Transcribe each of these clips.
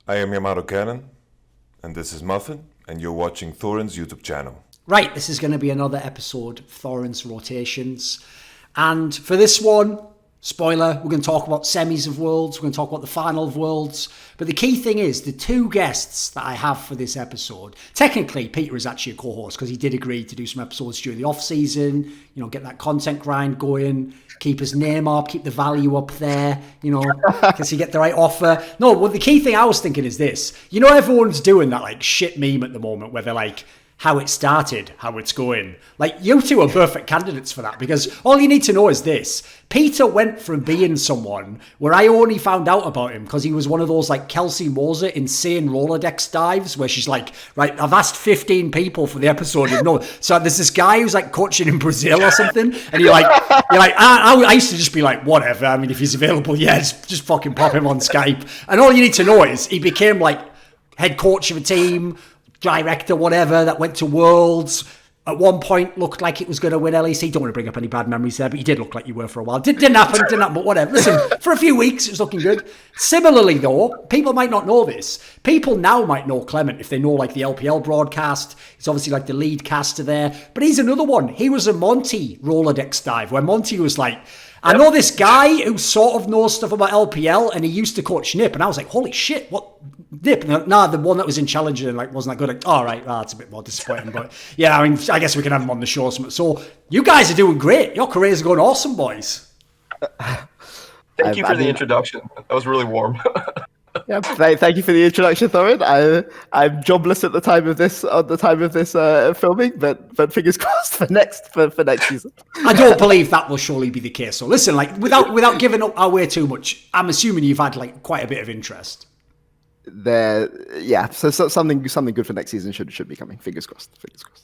I am Yamato Cannon, and this is Muffin, and you're watching Thorin's YouTube channel. Right, this is going to be another episode of Thorin's Rotations. And for this one, spoiler, we're going to talk about semis of Worlds, we're going to talk about the final of Worlds. But the key thing is, the two guests that I have for this episode, technically Peter is actually a co-host because he did agree to do some episodes during the off-season, you know, get that content grind going, keep his name up, keep the value up there, you know, because you get the right offer. No, well, the key thing I was thinking is this. You know, everyone's doing that like shit meme at the moment where they're like, how it started, how it's going. Like, you two are perfect candidates for that because all you need to know is this. Peter went from being someone where I only found out about him because he was one of those like Kelsey Moser insane Rolodex dives where she's like, right, I've asked 15 people for the episode. No, so there's this guy who's like coaching in Brazil or something, and you're like, I used to just be like, whatever. I mean, if he's available, yeah, just fucking pop him on Skype. And all you need to know is he became like head coach of a team, director, whatever, that went to Worlds. At one point, looked like it was going to win LEC. Don't want to bring up any bad memories there, but you did look like you were for a while. Didn't happen, but whatever. Listen, for a few weeks, it was looking good. Similarly, though, people might not know this. People now might know Clement if they know, like, the LPL broadcast. He's obviously, like, the lead caster there. But he's another one. He was a Monty Rolodex dive, where Monty was like, I know this guy who sort of knows stuff about LPL, and he used to coach Nip, and I was like, holy shit, what? Nip? Nah, the one that was in Challenger and like wasn't that good. Like, all right, that's a bit more disappointing, but yeah, I mean, I guess we can have him on the show. So you guys are doing great. Your careers are going awesome, boys. Thank you for the introduction. That was really warm. Yeah, thank you for the introduction, Thorin. I'm jobless at the time of this filming, but fingers crossed for next season. I don't believe that will surely be the case. So listen, like without giving up our way too much, I'm assuming you've had like quite a bit of interest. So something good for next season should be coming. Fingers crossed.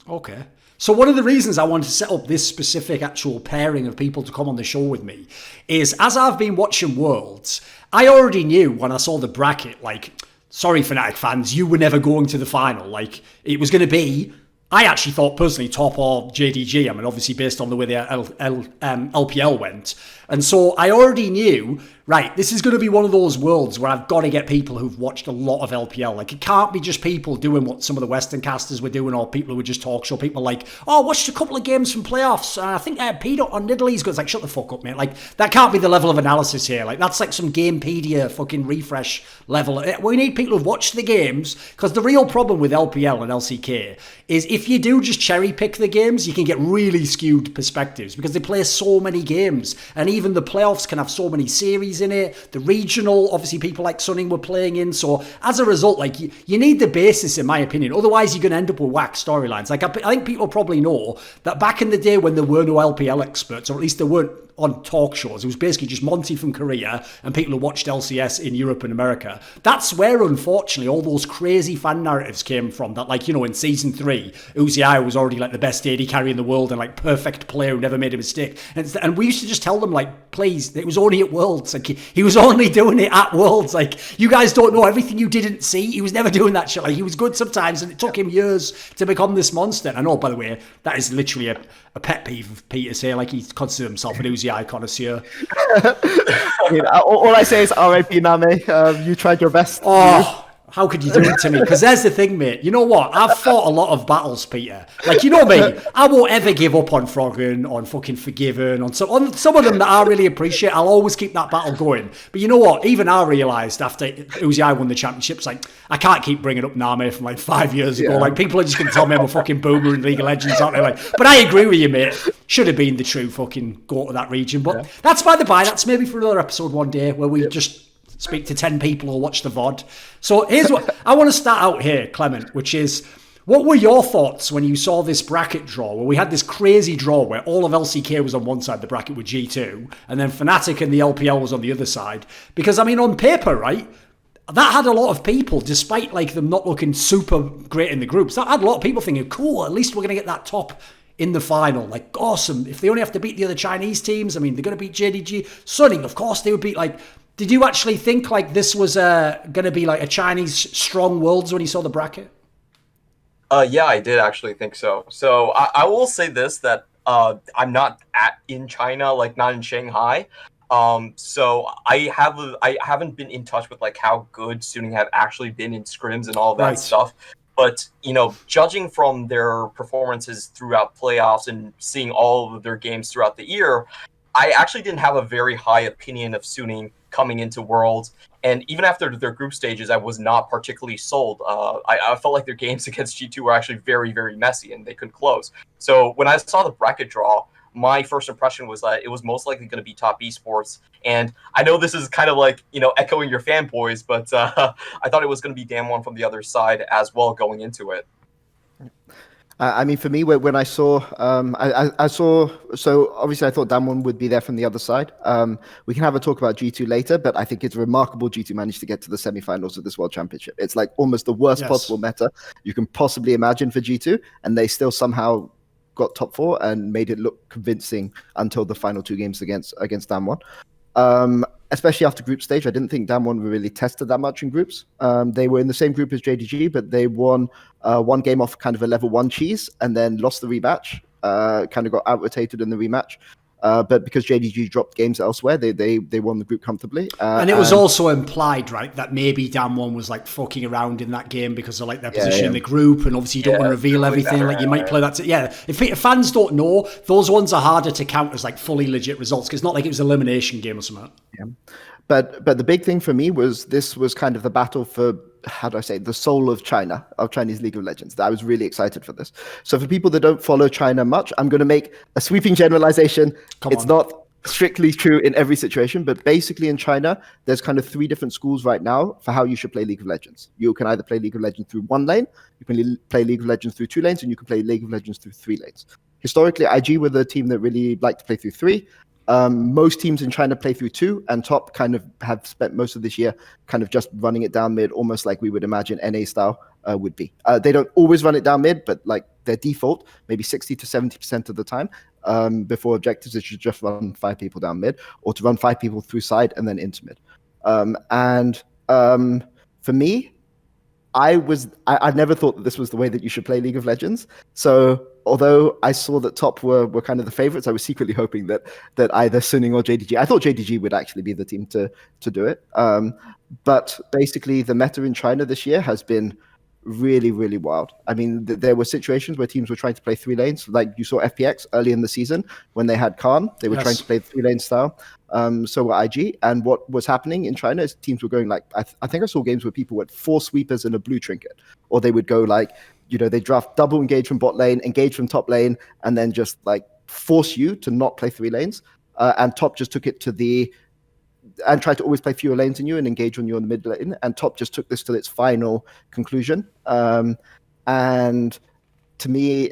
Okay. So one of the reasons I wanted to set up this specific actual pairing of people to come on the show with me is, as I've been watching Worlds, I already knew when I saw the bracket, like, sorry Fnatic fans, you were never going to the final. Like, it was going to be, I actually thought personally top or JDG. I mean, obviously based on the way the LPL went. And so I already knew, right, this is going to be one of those worlds where I've got to get people who've watched a lot of LPL. Like, it can't be just people doing what some of the Western casters were doing, or people who would just talk show. People like, oh, watched a couple of games from playoffs. I think Peter on Nidalee goes like, shut the fuck up, mate. Like, that can't be the level of analysis here. Like, that's like some Gamepedia fucking refresh level. We need people who've watched the games, because the real problem with LPL and LCK is if you do just cherry pick the games, you can get really skewed perspectives because they play so many games. And even the playoffs can have so many series in it. The regional, obviously people like Sunning were playing in. So as a result, like you need the basis, in my opinion. Otherwise, you're going to end up with whack storylines. Like I think people probably know that back in the day when there were no LPL experts, or at least there weren't on talk shows, it was basically just Monty from Korea and people who watched LCS in Europe and America. That's where, unfortunately, all those crazy fan narratives came from. That, like, you know, in season 3, Uzi was already like the best AD carry in the world and like perfect player who never made a mistake. And we used to just tell them, like, please, it was only at Worlds. Like, he was only doing it at Worlds. Like, you guys don't know everything you didn't see. He was never doing that shit. Like, he was good sometimes, and it took him years to become this monster. And I know, by the way, that is literally a pet peeve of Peter's here. Like, he considers himself an Uzi connoisseur. I mean, all I say is R.I.P. Name. You tried your best. Oh, how could you do it to me? Because there's the thing, mate. You know what? I've fought a lot of battles, Peter. Like, you know me. I won't ever give up on Froggen, on fucking Forgiven, on some of them that I really appreciate. I'll always keep that battle going. But you know what? Even I realised after Uzi won the championships, like, I can't keep bringing up Name from like 5 years ago. Yeah. Like, people are just going to tell me I'm a fucking boomer in League of Legends, aren't they? Like, but I agree with you, mate. Should have been the true fucking go to that region. But that's by the by. That's maybe for another episode one day where we just speak to 10 people or watch the VOD. So here's what I want to start out here, Clement, which is, what were your thoughts when you saw this bracket draw, where we had this crazy draw where all of LCK was on one side of the bracket with G2, and then Fnatic and the LPL was on the other side? Because, I mean, on paper, right, that had a lot of people, despite like them not looking super great in the groups, that had a lot of people thinking, cool, at least we're going to get that top in the final. Like, awesome. If they only have to beat the other Chinese teams, I mean, they're going to beat JDG. Sunning, of course, they would beat, like, did you actually think like this was going to be like a Chinese strong Worlds when you saw the bracket? Yeah, I did actually think so. So I will say this, that I'm not in China, like not in Shanghai. So I haven't been in touch with like how good Suning have actually been in scrims and all that Right. stuff. But judging from their performances throughout playoffs and seeing all of their games throughout the year, I actually didn't have a very high opinion of Suning coming into Worlds. And even after their group stages, I was not particularly sold. I felt like their games against G2 were actually very, very messy and they couldn't close. So when I saw the bracket draw, my first impression was that it was most likely going to be top esports. And I know this is kind of like, echoing your fanboys, but I thought it was going to be Damwon from the other side as well going into it. I mean, for me, when I saw, I saw, so obviously I thought Damwon would be there from the other side. We can have a talk about G2 later, but I think it's remarkable G2 managed to get to the semifinals of this World Championship. It's like almost the worst possible meta you can possibly imagine for G2, and they still somehow got top 4 and made it look convincing until the final 2 games against Damwon. Especially after group stage, I didn't think Damwon were really tested that much in groups. They were in the same group as JDG, but they won one game off kind of a level 1 cheese and then lost the rematch, kind of got out-rotated in the rematch. But because JDG dropped games elsewhere, they won the group comfortably. And it was also implied, right, that maybe Damwon was like fucking around in that game because of like their position in the group, and obviously you don't want to reveal everything. Like you might play that. If fans don't know, those ones are harder to count as like fully legit results because it's not like it was an elimination game or something. Yeah, but the big thing for me was this was kind of the battle for, how do I say, the soul of China, of Chinese League of Legends. I was really excited for this. So for people that don't follow China much, I'm going to make a sweeping generalization. It's not strictly true in every situation, but basically in China, there's kind of 3 different schools right now for how you should play League of Legends. You can either play League of Legends through 1 lane, you can play League of Legends through 2 lanes, and you can play League of Legends through 3 lanes. Historically, IG were the team that really liked to play through 3. Most teams in China play through 2, and Top kind of have spent most of this year kind of just running it down mid, almost like we would imagine NA style would be. They don't always run it down mid, but like their default, maybe 60 to 70% of the time, before objectives, is to just run 5 people down mid, or to run 5 people through side and then into mid. For me, I never thought that this was the way that you should play League of Legends. So although I saw that Top were kind of the favorites, I was secretly hoping that either Suning or JDG, I thought JDG would actually be the team to do it. But basically the meta in China this year has been really, really wild. I mean, there were situations where teams were trying to play 3 lanes. Like you saw FPX early in the season when they had Khan, they were trying to play 3 lane style. So were IG. And what was happening in China is teams were going like, I think I saw games where people went 4 sweepers and a blue trinket, or they would go like, they draft double engage from bot lane, engage from top lane, and then just like force you to not play 3 lanes. And Top just took it to and tried to always play fewer lanes than you and engage when you're in the mid lane. And Top just took this to its final conclusion. And to me,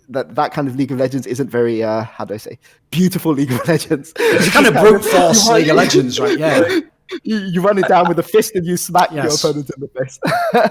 that kind of League of Legends isn't very, how do I say, beautiful League of Legends. It's kind of brute force League of Legends, right? Yeah. You run it down with a fist and you smack your opponent in the face.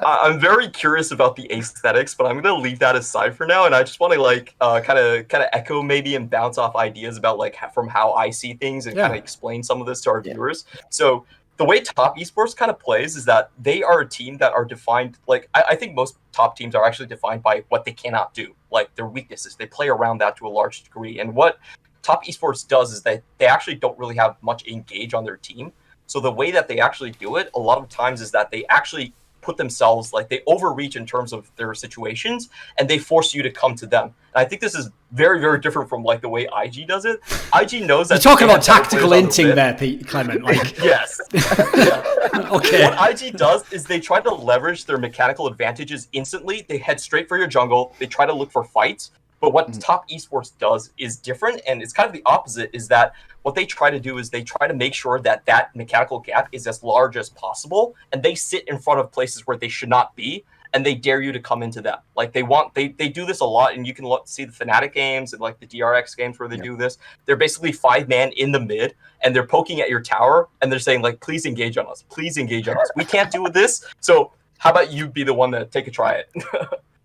I'm very curious about the aesthetics, but I'm going to leave that aside for now. And I just want to kind of echo maybe and bounce off ideas about like from how I see things and kind of explain some of this to our viewers. So the way Top Esports kind of plays is that they are a team that are defined, like I think most top teams are actually defined by what they cannot do, like their weaknesses. They play around that to a large degree. And what Top Esports does is that they actually don't really have much engage on their team. So the way that they actually do it a lot of times is that they actually put themselves, like they overreach in terms of their situations and they force you to come to them. And I think this is very, very different from like the way IG does it. IG knows that— You're talking about tactical inting there, Clement. Like yes. Okay. What IG does is they try to leverage their mechanical advantages instantly. They head straight for your jungle. They try to look for fights. But what Top Esports does is different, and it's kind of the opposite, is that what they try to do is they try to make sure that that mechanical gap is as large as possible, and they sit in front of places where they should not be, and they dare you to come into them. Like they do this a lot, and you can see the Fnatic games and like the DRX games where they do this. They're basically 5-man in the mid, and they're poking at your tower, and they're saying like, please engage on us. Please engage on us. We can't do this, so how about you be the one to take a try it?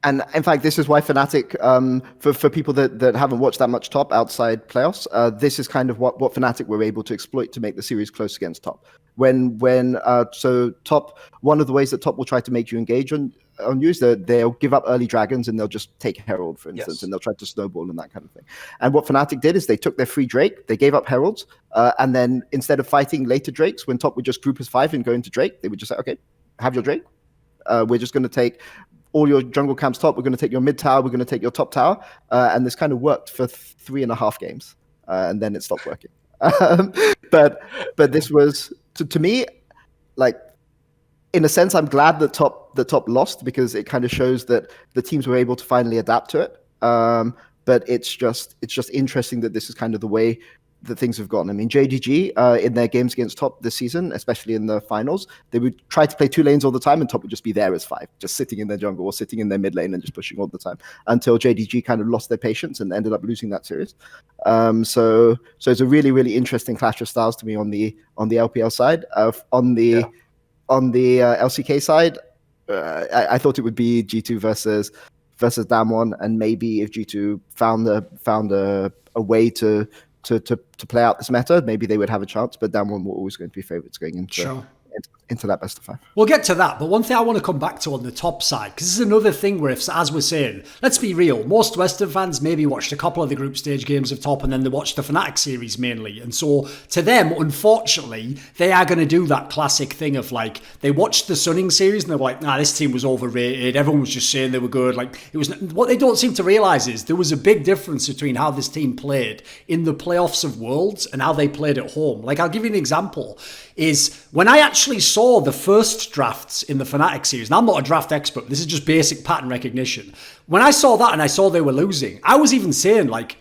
And in fact, this is why Fnatic, for people that haven't watched that much Top outside playoffs, this is kind of what Fnatic were able to exploit to make the series close against Top. So top, one of the ways that top will try to make you engage on you is that they'll give up early dragons and they'll just take Herald, for instance, and they'll try to snowball and that kind of thing. And what Fnatic did is they took their free Drake, they gave up Heralds, and then instead of fighting later Drakes, when top would just group as 5 and go into Drake, they would just say, okay, have your Drake. We're just going to take all your jungle camps top, we're going to take your mid tower, we're going to take your top tower. And this kind of worked for 3.5 games, and then it stopped working. But this was, to me, like, in a sense, I'm glad that top lost, because it kind of shows that the teams were able to finally adapt to it. But it's just interesting that this is kind of the way that things have gone. I mean, JDG in their games against top this season, especially in the finals, they would try to play 2 lanes all the time, and top would just be there as 5, just sitting in their jungle or sitting in their mid lane and just pushing all the time, until JDG kind of lost their patience and ended up losing that series. So it's a really, really interesting clash of styles to me on the LPL side. On the LCK side, I thought it would be G2 versus Damwon, and maybe if G2 found a way to play out this meta, maybe they would have a chance. But Damwon were always going to be favorites going into that best of 5. We'll get to that, but one thing I want to come back to on the top side, because this is another thing where, as we're saying, let's be real, most Western fans maybe watched a couple of the group stage games of top, and then they watched the Fnatic series mainly, and so to them, unfortunately, they are going to do that classic thing of, like, they watched the Sunning series and they were like, nah, this team was overrated, everyone was just saying they were good. Like, it was, what they don't seem to realise is there was a big difference between how this team played in the playoffs of Worlds and how they played at home. Like, I'll give you an example, is when I actually saw the first drafts in the Fnatic series, and I'm not a draft expert, this is just basic pattern recognition. When I saw that and I saw they were losing, I was even saying, like,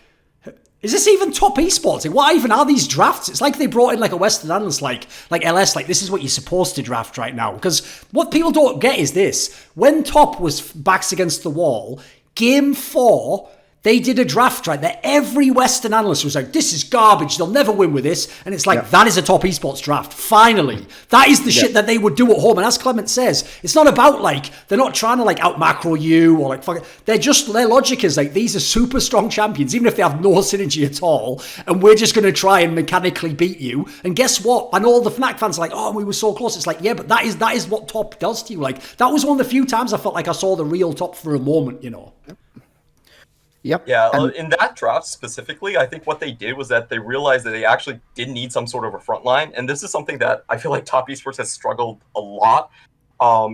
is this even top esports? Like, what even are these drafts? It's like they brought in like a Western analyst like LS, like, this is what you're supposed to draft right now. Because what people don't get is this: when top was backs against the wall, game 4, they did a draft right that every Western analyst was like, this is garbage, they'll never win with this. And it's like, that is a top esports draft. Finally. That is the shit that they would do at home. And as Clement says, it's not about, like, they're not trying to, like, out macro you or, like, fuck it. They're just, their logic is like, these are super strong champions, even if they have no synergy at all. And we're just going to try and mechanically beat you. And guess what? I know all the Fnatic fans are like, oh, we were so close. It's like, yeah, but that is what top does to you. Like, that was one of the few times I felt like I saw the real top for a moment, you know. Yep. Yeah, in that draft specifically, I think what they did was that they realized that they actually did need some sort of a front line. And this is something that I feel like top esports has struggled a lot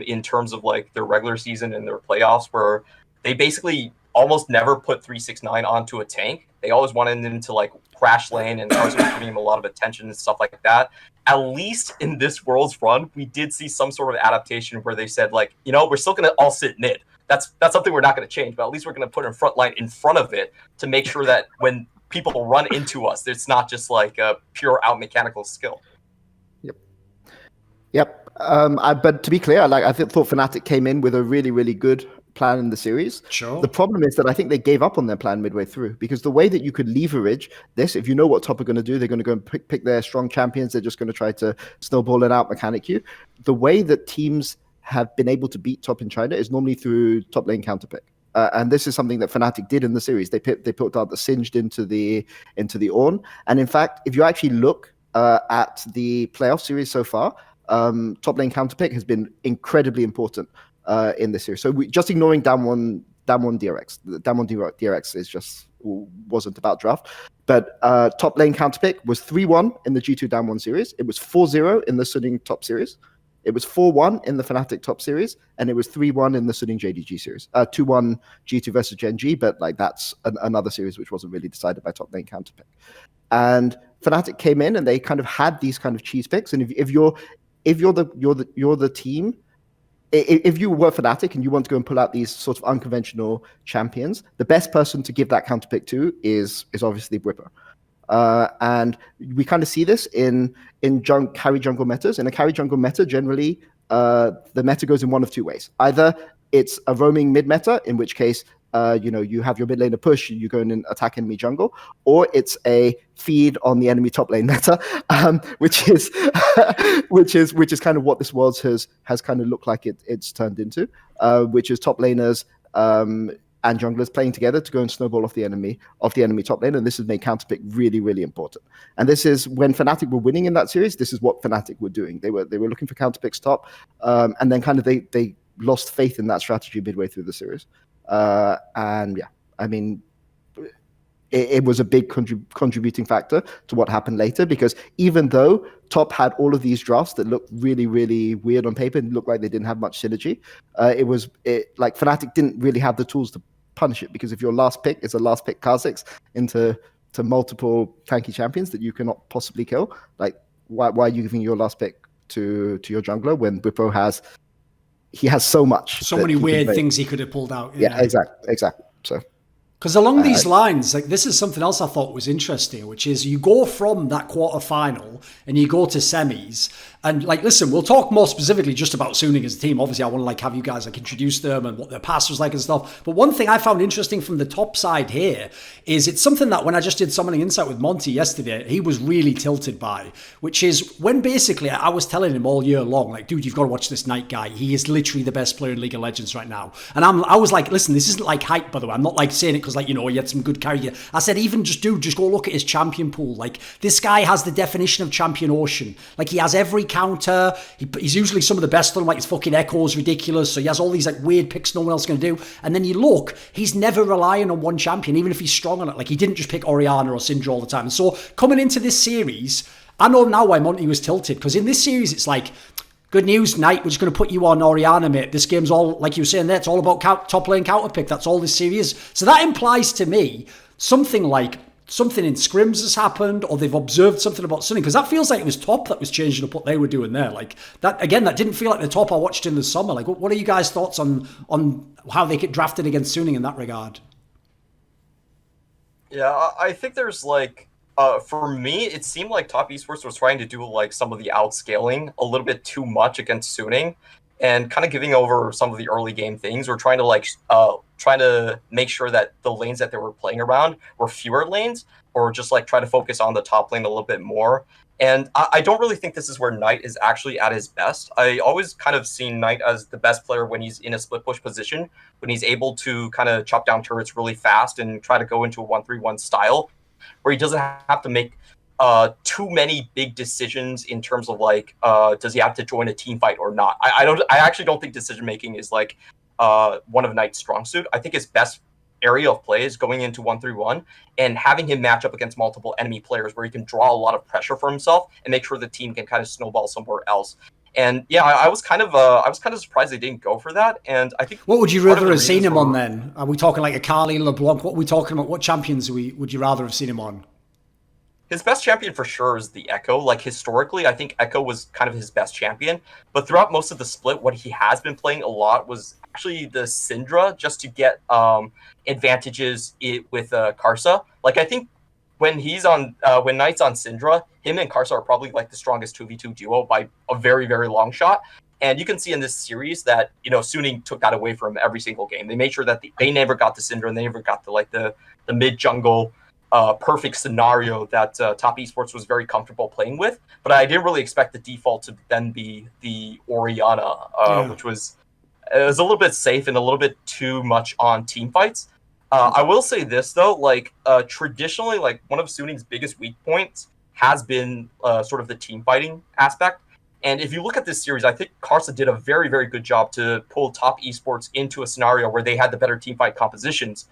in terms of, like, their regular season and their playoffs, where they basically almost never put 369 onto a tank. They always wanted him to, like, crash lane, and Karsa was giving him a lot of attention and stuff like that. At least in this World's run, we did see some sort of adaptation where they said, like, you know, we're still going to all sit mid. That's something we're not going to change, but at least we're going to put a front line in front of it to make sure that when people run into us, it's not just like a pure out mechanical skill. Yep. But to be clear, like, I thought Fnatic came in with a really, really good plan in the series. Sure. The problem is that I think they gave up on their plan midway through, because the way that you could leverage this, if you know what top are going to do, they're going to go and pick their strong champions. They're just going to try to snowball it out mechanic you. The way that teams have been able to beat top in China is normally through top lane counterpick. And this is something that Fnatic did in the series. They put out the Xinged into the Ornn. And in fact, if you actually look at the playoff series so far, top lane counterpick has been incredibly important in this series. So just ignoring Damwon DRX. Damwon DRX is just wasn't about draft. But top lane counterpick was 3-1 in the G2 Damwon series. It was 4-0 in the Sunning top series. It was 4-1 in the Fnatic top series, and it was 3-1 in the Sunning JDG series. 2-1 G2 versus Gen G, but, like, that's another series which wasn't really decided by top lane counterpick. And Fnatic came in and they kind of had these kind of cheese picks. And if you're the team, if you were Fnatic and you want to go and pull out these sort of unconventional champions, the best person to give that counterpick to is obviously Bripper. And we kind of see this in carry jungle metas. In a carry jungle meta, generally, the meta goes in one of two ways. Either it's a roaming mid meta, in which case, you have your mid laner push, you go in and attack enemy jungle, or it's a feed on the enemy top lane meta, which is kind of what this Worlds has kind of looked like it's turned into, which is top laners and junglers playing together to go and snowball off the enemy top lane, and this has made counterpick really, really important. And this is when Fnatic were winning in that series. This is what Fnatic were doing. They were looking for counterpicks top, and then kind of they lost faith in that strategy midway through the series. And yeah, I mean, it was a big contributing factor to what happened later, because even though top had all of these drafts that looked really, really weird on paper and looked like they didn't have much synergy, like Fnatic didn't really have the tools to punish it, because if your last pick is a last pick Kha'Zix into multiple tanky champions that you cannot possibly kill, like why are you giving your last pick to your jungler when Bwipo has so much, so many weird things he could have pulled out? Yeah, exactly. So. Because along these lines, like this is something else I thought was interesting, which is you go from that quarterfinal and you go to semis, and like, listen, we'll talk more specifically just about Suning as a team. Obviously, I want to like have you guys like introduce them and what their past was like and stuff. But one thing I found interesting from the top side here is it's something that when I just did Summoning Insight with Monty yesterday, he was really tilted by, which is when basically I was telling him all year long, like, dude, you've got to watch this Knight guy. He is literally the best player in League of Legends right now. And I was like, listen, this isn't like hype, by the way. I'm not like saying it because like, you know, he had some good carry. I said, even just go look at his champion pool. Like, this guy has the definition of champion ocean. Like, he has every counter. He's usually some of the best on, like, his fucking echo is ridiculous. So he has all these like weird picks no one else can do. And then you look, he's never relying on one champion, even if he's strong on it. Like, he didn't just pick Orianna or Syndra all the time. And so coming into this series, I know now why Monty was tilted, because in this series it's like, good news, Knight, we're just going to put you on Orianna, mate. This game's all, like you were saying there, it's all about top lane counter pick. That's all this series is. So that implies to me something in scrims has happened, or they've observed something about Sunny, because that feels like it was top that was changing up what they were doing there. Like that, again, that didn't feel like the top I watched in the summer. Like, what are you guys' thoughts on how they get drafted against Suning in that regard? Yeah, I think there's like, for me, it seemed like Top Esports was trying to do like some of the outscaling a little bit too much against Suning, and kind of giving over some of the early game things, or trying to make sure that the lanes that they were playing around were fewer lanes, or just like try to focus on the top lane a little bit more. And I don't really think this is where Knight is actually at his best. I always kind of seen Knight as the best player when he's in a split push position, when he's able to kind of chop down turrets really fast and try to go into a 1-3-1 style, where he doesn't have to make too many big decisions in terms of like, does he have to join a team fight or not? I actually don't think decision making is like one of Knight's strong suit. I think his best area of play is going into 1-3-1 and having him match up against multiple enemy players, where he can draw a lot of pressure for himself and make sure the team can kind of snowball somewhere else. And yeah, I was kind of surprised they didn't go for that. And I think, what would you rather have seen him on then? Are we talking like a Carly, LeBlanc? What are we talking about? What champions would you rather have seen him on? His best champion for sure is the Echo. Like, historically, I think Echo was kind of his best champion. But throughout most of the split, what he has been playing a lot was actually the Syndra, just to get advantages with Karsa. Like, I think when Knight's on Syndra, him and Karsa are probably like the strongest 2v2 duo by a very, very long shot. And you can see in this series that, you know, Suning took that away from every single game. They made sure that they never got the Syndra, and they never got the mid jungle perfect scenario that Top Esports was very comfortable playing with. But I didn't really expect the default to then be the Orianna, which was a little bit safe and a little bit too much on team fights. I will say this though, like traditionally, like one of Suning's biggest weak points has been sort of the team fighting aspect. And if you look at this series, I think Karsa did a very, very good job to pull Top Esports into a scenario where they had the better team fight compositions.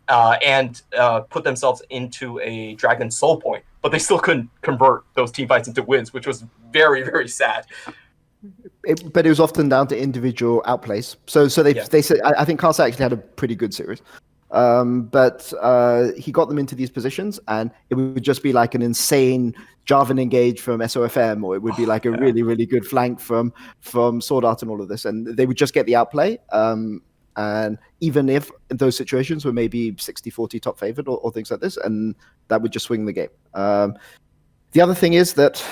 And put themselves into a Dragon Soul point, but they still couldn't convert those team fights into wins, which was very, very sad. But it was often down to individual outplays. So they said, I think Karsa actually had a pretty good series, but he got them into these positions, and it would just be like an insane Jarvan engage from SofM, or it would be like a really, really good flank from SwordArt and all of this, and they would just get the outplay. And even if those situations were maybe 60-40 top favored or things like this, and that would just swing the game. The other thing is that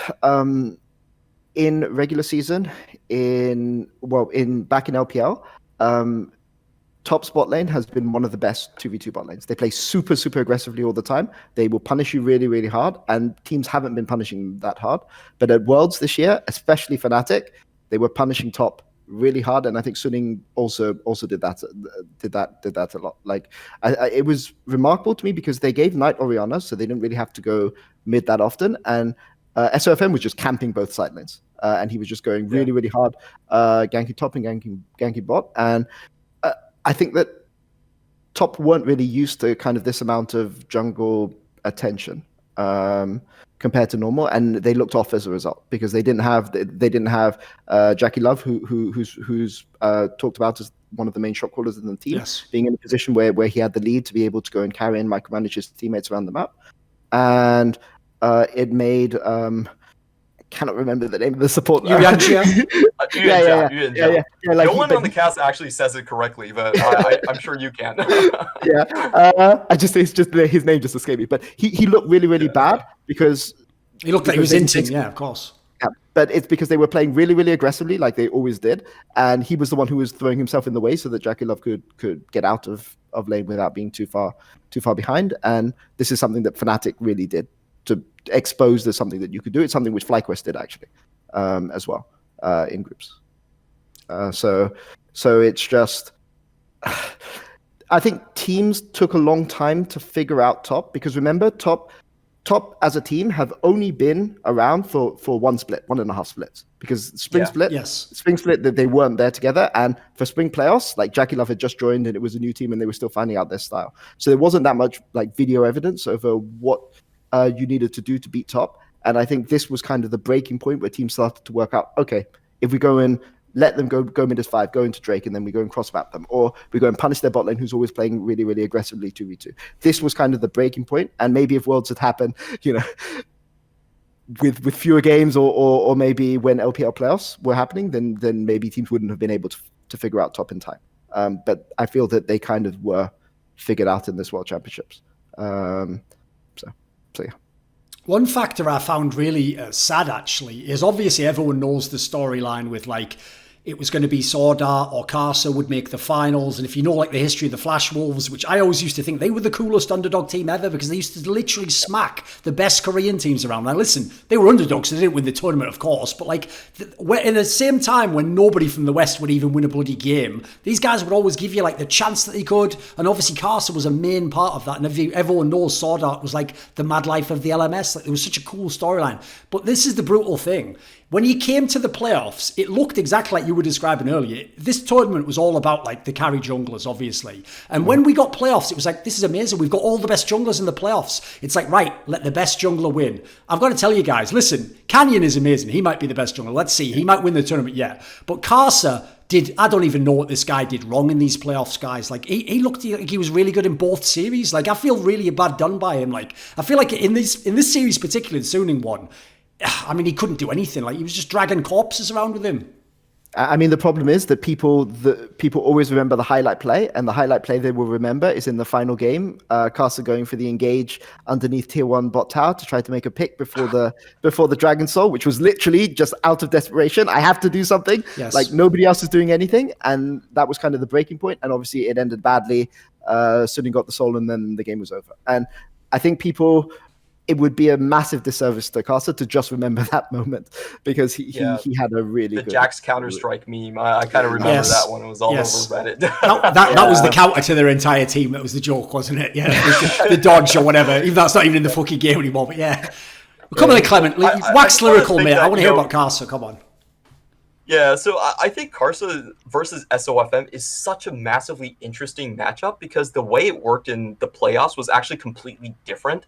in regular season, back in LPL, top spot lane has been one of the best 2v2 bot lanes. They play super, super aggressively all the time. They will punish you really, really hard, and teams haven't been punishing that hard. But at Worlds this year, especially Fnatic, they were punishing top really hard, and I think Suning also did that a lot. Like it was remarkable to me because they gave Knight Orianna, so they didn't really have to go mid that often, and SofM was just camping both side lanes, and he was just going really hard, ganking top and ganking bot, and I think that top weren't really used to kind of this amount of jungle attention compared to normal, and they looked off as a result because they didn't have Jackie Love, who's talked about as one of the main shot callers in the team, being in a position where he had the lead to be able to go and carry and micromanage his teammates around the map, and it made cannot remember the name of the support. Yeah. Like, no one on the cast actually says it correctly, but I'm sure you can. It's just his name just escaped me. But he looked really bad because he looked like he was inting. Yeah, of course. Yeah, but it's because they were playing really aggressively, like they always did, and he was the one who was throwing himself in the way so that Jackie Love could get out of lane without being too far behind. And this is something that Fnatic really did to expose there's something that you could do. It's something which FlyQuest did actually as well in groups. So it's just I think teams took a long time to figure out top, because remember top as a team have only been around for 1.5 splits, because spring split that they weren't there together, and for spring playoffs, like Jackie Love had just joined and it was a new team and they were still finding out their style. So there wasn't that much like video evidence over what you needed to do to beat top. And I think this was kind of the breaking point where teams started to work out, okay, if we go in, let them go mid as 5, go into Drake, and then we go and cross-map them. Or we go and punish their bot lane, who's always playing really aggressively 2v2. This was kind of the breaking point. And maybe if Worlds had happened, with fewer games, or maybe when LPL playoffs were happening, then maybe teams wouldn't have been able to figure out top in time. But I feel that they kind of were figured out in this World Championships. So yeah. One factor I found really sad, actually, is obviously everyone knows the storyline with, like, it was going to be SwordArt or Karsa would make the finals. And if you know, like, the history of the Flash Wolves, which I always used to think they were the coolest underdog team ever because they used to literally smack the best Korean teams around. Now, listen, they were underdogs, so they didn't win the tournament, of course. But, like, in the same time when nobody from the West would even win a bloody game, these guys would always give you, like, the chance that they could. And obviously, Karsa was a main part of that. And everyone knows SwordArt was, like, the mad life of the LMS. Like, it was such a cool storyline. But this is the brutal thing. When you came to the playoffs, it looked exactly like you were describing earlier. This tournament was all about, like, the carry junglers, obviously. And when we got playoffs, it was like, this is amazing. We've got all the best junglers in the playoffs. It's like, right, let the best jungler win. I've got to tell you guys, listen, Canyon is amazing. He might be the best jungler. Let's see. He might win the tournament, yeah. But Karsa I don't even know what this guy did wrong in these playoffs, guys. Like, he looked like he was really good in both series. Like, I feel really bad done by him. Like, I feel like in this series, particularly the Suning one, I mean, he couldn't do anything. Like, he was just dragging corpses around with him. I mean, the problem is that people always remember the highlight play, and the highlight play they will remember is in the final game, Karsa going for the engage underneath tier 1 bot tower to try to make a pick before the Dragon Soul, which was literally just out of desperation. I have to do something. Yes. Like, nobody else is doing anything, and that was kind of the breaking point. And obviously, it ended badly. Suning got the soul, and then the game was over. And I think it would be a massive disservice to Karsa to just remember that moment, because he had a really good... The Jax Counter-Strike meme, I kind of remember that one. It was all over Reddit. That was the counter to their entire team. That was the joke, wasn't it? Yeah, the dodge or whatever. Even though that's not even in the fucking game anymore, but yeah. Come on, Clement. Wax lyrical, mate. I want to hear about Karsa. Come on. Yeah, so I think Karsa versus SofM is such a massively interesting matchup because the way it worked in the playoffs was actually completely different.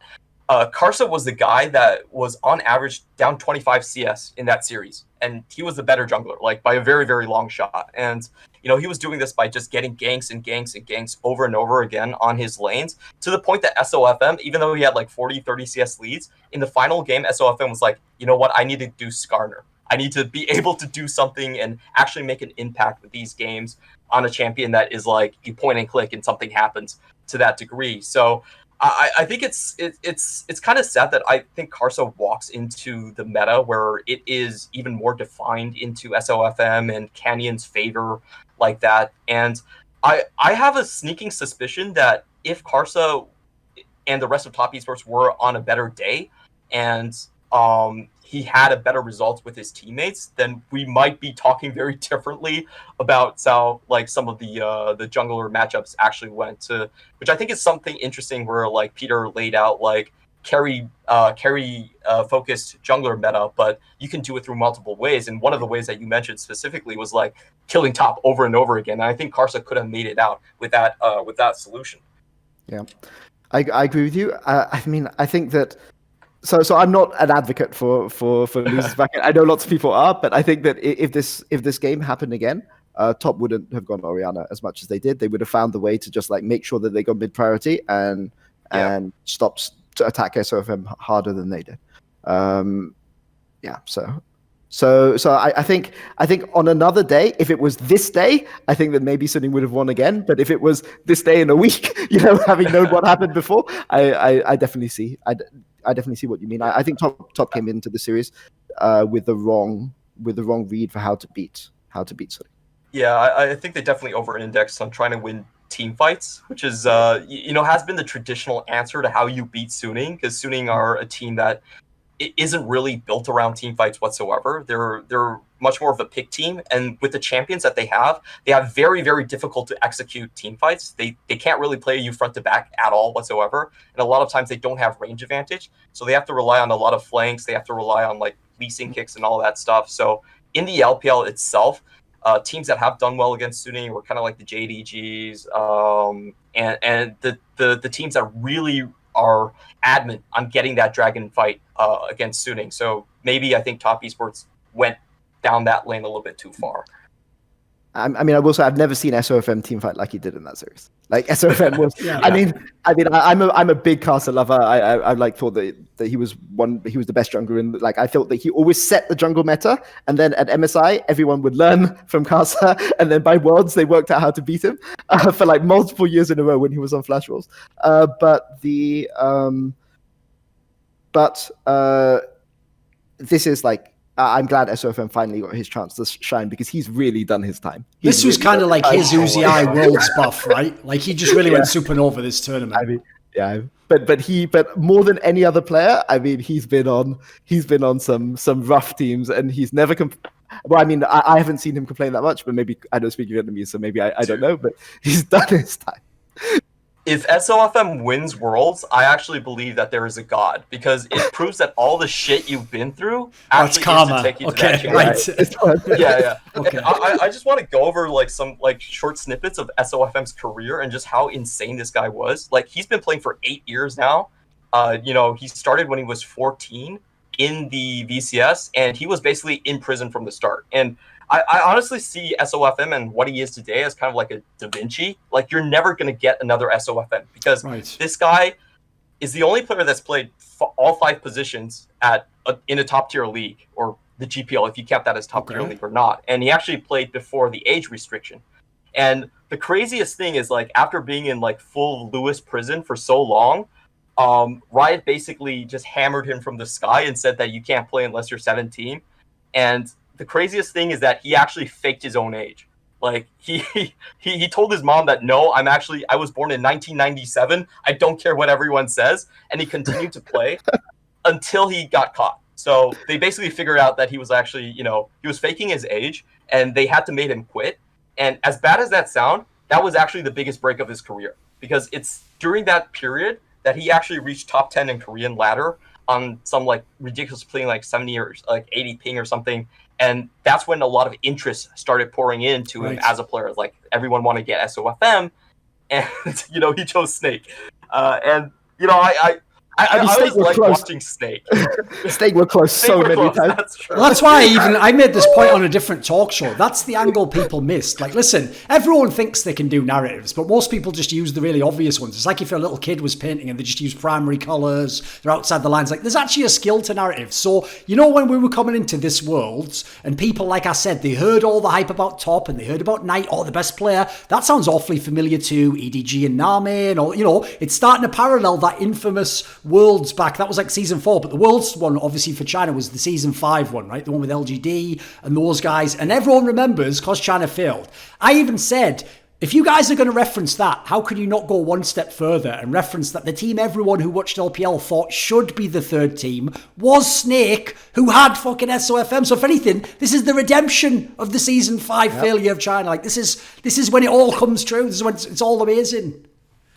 Karsa was the guy that was on average down 25 CS in that series, and he was the better jungler, like by a very, very long shot. And he was doing this by just getting ganks and ganks and ganks over and over again on his lanes, to the point that SofM, even though he had like 30 CS leads, in the final game, SofM was like, you know what, I need to do Skarner. I need to be able to do something and actually make an impact with these games on a champion that is like you point and click and something happens to that degree. So I think it's kind of sad that I think Karsa walks into the meta where it is even more defined into SofM and Canyon's favor like that. And I have a sneaking suspicion that if Karsa and the rest of top esports were on a better day, and he had a better result with his teammates, then we might be talking very differently about how like some of the jungler matchups actually went to, which I think is something interesting where like Peter laid out like carry focused jungler meta, but you can do it through multiple ways. And one of the ways that you mentioned specifically was like killing top over and over again. And I think Karsa could have made it out with that solution. Yeah, I agree with you. I mean, I think that. So I'm not an advocate for losers back. I know lots of people are, but I think that if this game happened again, Top wouldn't have gone Orianna as much as they did. They would have found the way to just like make sure that they got mid priority and stop to attack SofM harder than they did. So I think on another day, if it was this day, I think that maybe Suning would have won again. But if it was this day in a week, having known what happened before, I definitely see. I definitely see what you mean. I think Top came into the series with the wrong read for how to beat Suning. Yeah, I think they definitely over-indexed on trying to win team fights, which is has been the traditional answer to how you beat Suning, because Suning are a team that isn't really built around team fights whatsoever. They're much more of a pick team, and with the champions that they have very, very difficult to execute team fights. They can't really play you front to back at all whatsoever, and a lot of times they don't have range advantage, so they have to rely on a lot of flanks. They have to rely on like leasing kicks and all that stuff. So in the LPL itself, teams that have done well against Suning were kind of like the JDGs, and the teams that really are adamant on getting that dragon fight against Suning. So maybe I think Top Esports went down that lane a little bit too far. I mean, I will say I've never seen SofM team fight like he did in that series. Like SofM was. Yeah. I'm a big Karsa lover. I like thought that he was the best jungler in. Like I thought that he always set the jungle meta, and then at MSI everyone would learn from Karsa, and then by Worlds they worked out how to beat him for like multiple years in a row when he was on Flash Rolls. This is like. I'm glad SofM finally got his chance to shine because he's really done his time. This was kind of like his Uzi Worlds buff, right? Like he just really went supernova this tournament. I mean, yeah, but more than any other player, I mean, he's been on some rough teams, and he's never. Well, I mean, I haven't seen him complain that much, but maybe I don't speak Vietnamese, so maybe I don't know. But he's done his time. If SofM wins Worlds, I actually believe that there is a god, because it proves that all the shit you've been through actually is to take you to that chance. Right. Yeah. Okay. I just want to go over like some like short snippets of SofM's career and just how insane this guy was. Like he's been playing for 8 years now. He started when he was 14 in the VCS, and he was basically in prison from the start. And I honestly see SofM and what he is today as kind of like a Da Vinci. Like you're never going to get another SofM because this guy is the only player that's played all 5 positions in a top tier league, or the GPL, if you count that as top tier league or not. And he actually played before the age restriction. And the craziest thing is like after being in like full Lewis prison for so long, Riot basically just hammered him from the sky and said that you can't play unless you're 17. And the craziest thing is that he actually faked his own age. Like he told his mom that no, I was born in 1997. I don't care what everyone says, and he continued to play until he got caught. So they basically figured out that he was actually, he was faking his age, and they had to make him quit. And as bad as that sound, that was actually the biggest break of his career, because it's during that period that he actually reached top 10 in Korean ladder on some like ridiculous playing like 70 or like 80 ping or something. And that's when a lot of interest started pouring into him as a player. Like everyone wanted to get SofM, and he chose Snake. I always like watching Snake. Snake were close many times. That's true. Well, that's why I made this point on a different talk show. That's the angle people missed. Like, listen, everyone thinks they can do narratives, but most people just use the really obvious ones. It's like if a little kid was painting and they just use primary colours, they're outside the lines. Like, there's actually a skill to narrative. So, when we were coming into this Worlds, and people, like I said, they heard all the hype about Top, and they heard about Knight, the best player. That sounds awfully familiar to EDG and Name, and it's starting to parallel that infamous Worlds back. That was like season 4, but the Worlds one, obviously for China, was the season 5 one, right? The one with LGD and those guys. And everyone remembers because China failed. I even said if you guys are going to reference that, how can you not go one step further and reference that the team everyone who watched LPL thought should be the third team was Snake, who had fucking SofM. So if anything, this is the redemption of the season 5 failure of China. Like, this is when it all comes true. This is when it's all amazing.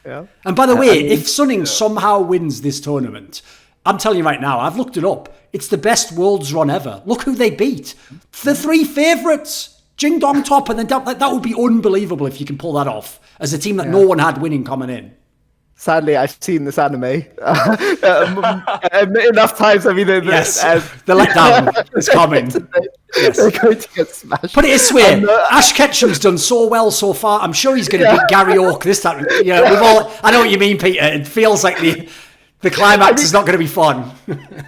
Yeah. And by the way, if Sunning somehow wins this tournament, I'm telling you right now, I've looked it up. It's the best Worlds run ever. Look who they beat. The 3 favourites. Xinged top and then down. That would be unbelievable if you can pull that off as a team that no one had winning coming in. Sadly, I've seen this anime enough times. I mean, the letdown is coming. They're going to get smashed. Put it this way: Ash Ketchum's done so well so far. I'm sure he's going to beat Gary Oak this time. I know what you mean, Peter. It feels like the climax is not going to be fun.